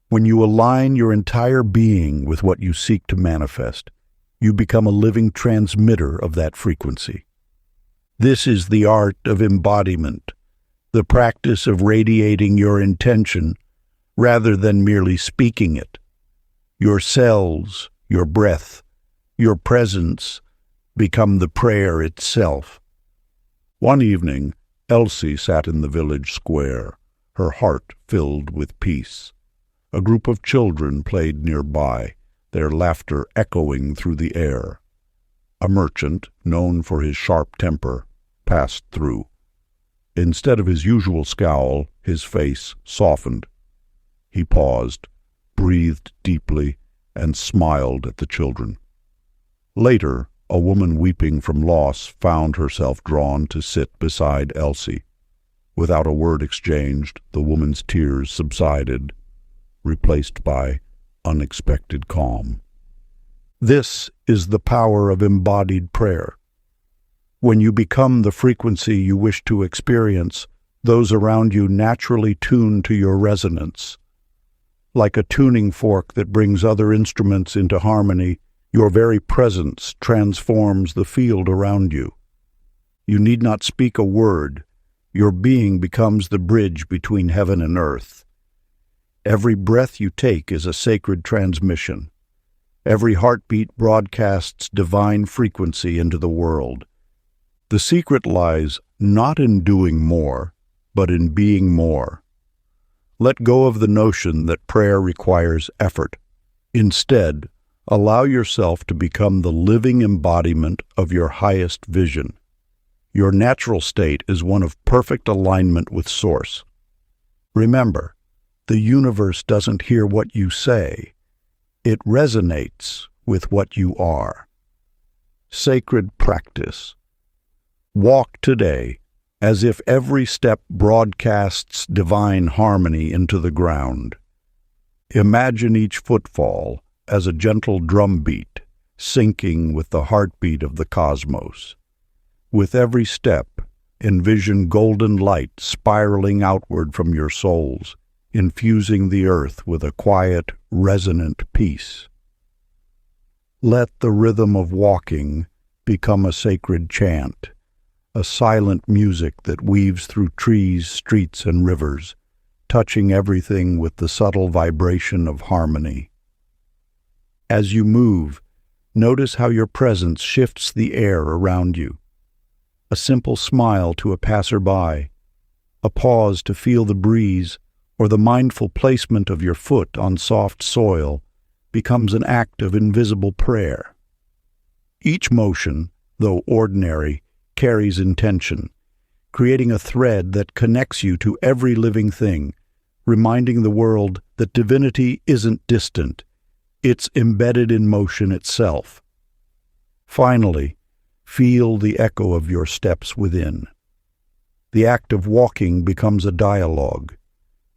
When you align your entire being with what you seek to manifest, you become a living transmitter of that frequency. This is the art of embodiment, the practice of radiating your intention rather than merely speaking it. Your cells, your breath, your presence become the prayer itself. One evening, Elsie sat in the village square, her heart filled with peace. A group of children played nearby, their laughter echoing through the air. A merchant, known for his sharp temper, passed through. Instead of his usual scowl, his face softened. He paused, breathed deeply, and smiled at the children. Later, a woman weeping from loss found herself drawn to sit beside Elsie. Without a word exchanged, the woman's tears subsided, replaced by unexpected calm. This is the power of embodied prayer. When you become the frequency you wish to experience, those around you naturally tune to your resonance. Like a tuning fork that brings other instruments into harmony, your very presence transforms the field around you. You need not speak a word. Your being becomes the bridge between heaven and earth. Every breath you take is a sacred transmission. Every heartbeat broadcasts divine frequency into the world. The secret lies not in doing more, but in being more. Let go of the notion that prayer requires effort. Instead, allow yourself to become the living embodiment of your highest vision. Your natural state is one of perfect alignment with Source. Remember, the universe doesn't hear what you say. It resonates with what you are. Sacred practice. Walk today as if every step broadcasts divine harmony into the ground. Imagine each footfall as a gentle drumbeat, syncing with the heartbeat of the cosmos. With every step, envision golden light spiraling outward from your souls, infusing the earth with a quiet, resonant peace. Let the rhythm of walking become a sacred chant, a silent music that weaves through trees, streets, and rivers, touching everything with the subtle vibration of harmony. As you move, notice how your presence shifts the air around you. A simple smile to a passerby, a pause to feel the breeze, or the mindful placement of your foot on soft soil becomes an act of invisible prayer. Each motion, though ordinary, carries intention, creating a thread that connects you to every living thing, reminding the world that divinity isn't distant, it's embedded in motion itself. Finally, feel the echo of your steps within. The act of walking becomes a dialogue.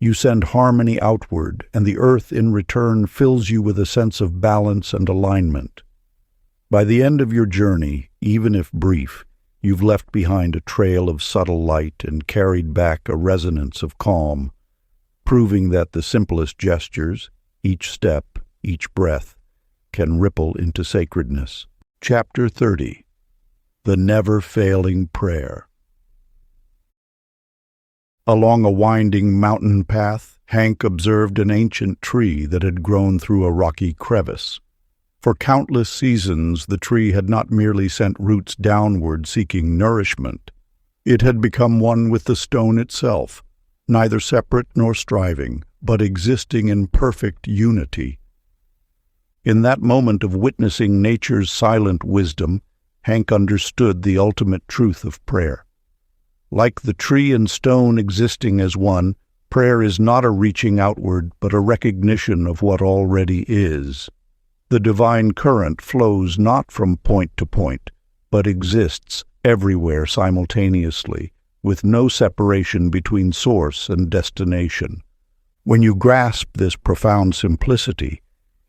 You send harmony outward, and the earth in return fills you with a sense of balance and alignment. By the end of your journey, even if brief, you've left behind a trail of subtle light and carried back a resonance of calm, proving that the simplest gestures, each step, each breath, can ripple into sacredness. Chapter 30. The Never-Failing Prayer. Along a winding mountain path, Hank observed an ancient tree that had grown through a rocky crevice. For countless seasons, the tree had not merely sent roots downward seeking nourishment. It had become one with the stone itself, neither separate nor striving, but existing in perfect unity. In that moment of witnessing nature's silent wisdom, Hank understood the ultimate truth of prayer. Like the tree and stone existing as one, prayer is not a reaching outward, but a recognition of what already is. The divine current flows not from point to point, but exists everywhere simultaneously, with no separation between source and destination. When you grasp this profound simplicity,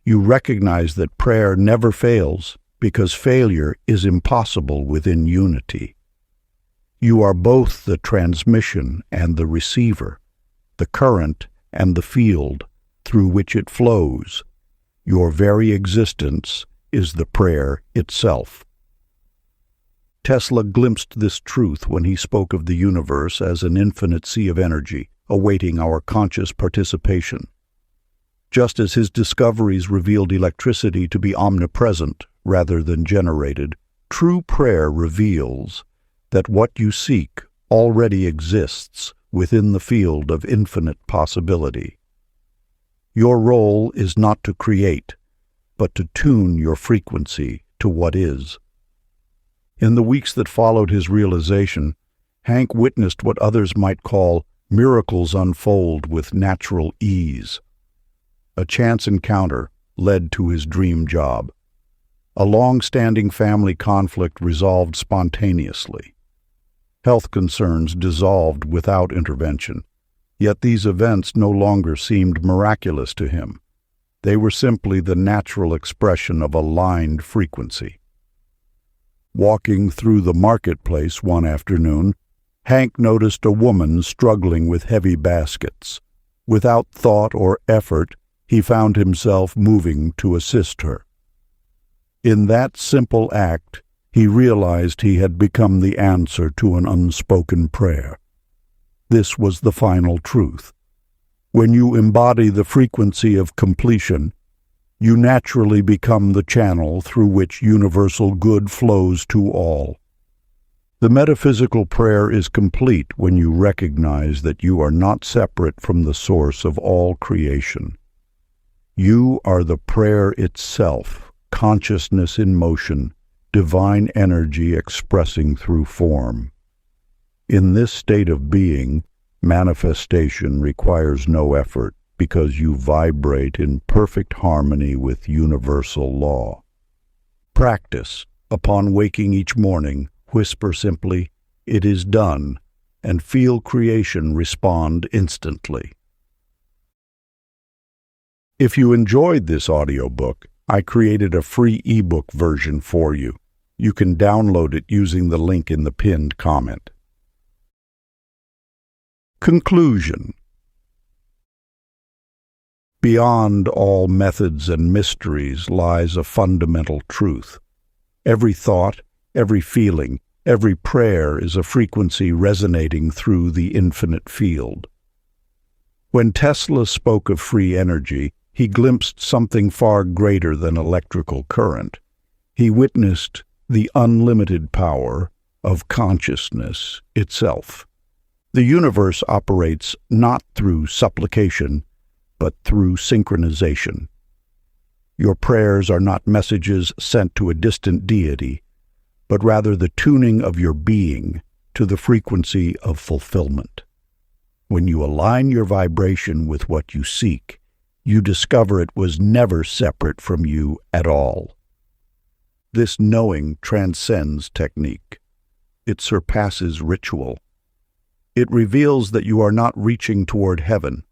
you recognize that prayer never fails, because failure is impossible within unity. You are both the transmission and the receiver, the current and the field through which it flows. Your very existence is the prayer itself. Tesla glimpsed this truth when he spoke of the universe as an infinite sea of energy, awaiting our conscious participation. Just as his discoveries revealed electricity to be omnipresent rather than generated, true prayer reveals that what you seek already exists within the field of infinite possibility. Your role is not to create, but to tune your frequency to what is. In the weeks that followed his realization, Hank witnessed what others might call miracles unfold with natural ease. A chance encounter led to his dream job. A long-standing family conflict resolved spontaneously. Health concerns dissolved without intervention. Yet these events no longer seemed miraculous to him. They were simply the natural expression of aligned frequency. Walking through the marketplace one afternoon, Hank noticed a woman struggling with heavy baskets. Without thought or effort, he found himself moving to assist her. In that simple act, He realized he had become the answer to an unspoken prayer. This was the final truth. When you embody the frequency of completion, you naturally become the channel through which universal good flows to all. The metaphysical prayer is complete when you recognize that you are not separate from the source of all creation. You are the prayer itself, consciousness in motion, divine energy expressing through form. In this state of being, manifestation requires no effort because you vibrate in perfect harmony with universal law. Practice. Upon waking each morning, whisper simply, "It is done," and feel creation respond instantly. If you enjoyed this audiobook, I created a free ebook version for you. You can download it using the link in the pinned comment. Conclusion. Beyond all methods and mysteries lies a fundamental truth. Every thought, every feeling, every prayer is a frequency resonating through the infinite field. When Tesla spoke of free energy, he glimpsed something far greater than electrical current. He witnessed the unlimited power of consciousness itself. The universe operates not through supplication, but through synchronization. Your prayers are not messages sent to a distant deity, but rather the tuning of your being to the frequency of fulfillment. When you align your vibration with what you seek, you discover it was never separate from you at all. This knowing transcends technique. It surpasses ritual. It reveals that you are not reaching toward heaven.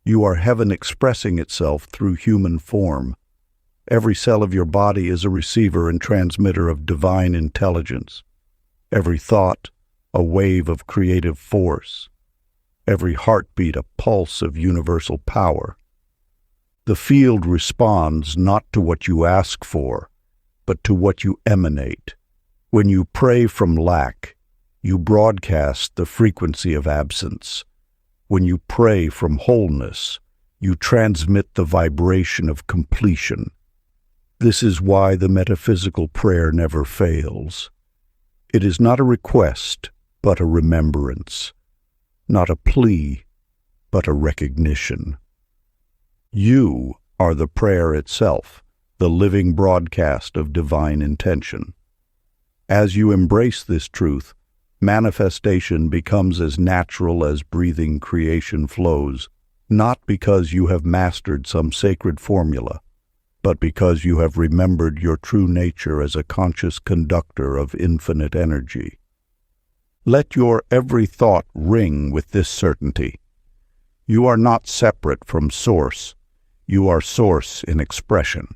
You are heaven expressing itself through human form. Every cell of your body is a receiver and transmitter of divine intelligence. Every thought, a wave of creative force. Every heartbeat, a pulse of universal power. The field responds not to what you ask for, but to what you emanate. When you pray from lack, you broadcast the frequency of absence. When you pray from wholeness, you transmit the vibration of completion. This is why the metaphysical prayer never fails. It is not a request, but a remembrance. Not a plea, but a recognition. You are the prayer itself, the living broadcast of divine intention. As you embrace this truth, manifestation becomes as natural as breathing creation flows, not because you have mastered some sacred formula, but because you have remembered your true nature as a conscious conductor of infinite energy. Let your every thought ring with this certainty. You are not separate from Source. You are Source in expression.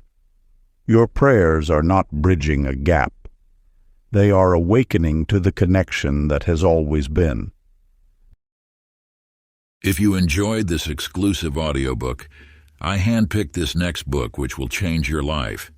Your prayers are not bridging a gap. They are awakening to the connection that has always been. If you enjoyed this exclusive audiobook, I handpicked this next book which will change your life.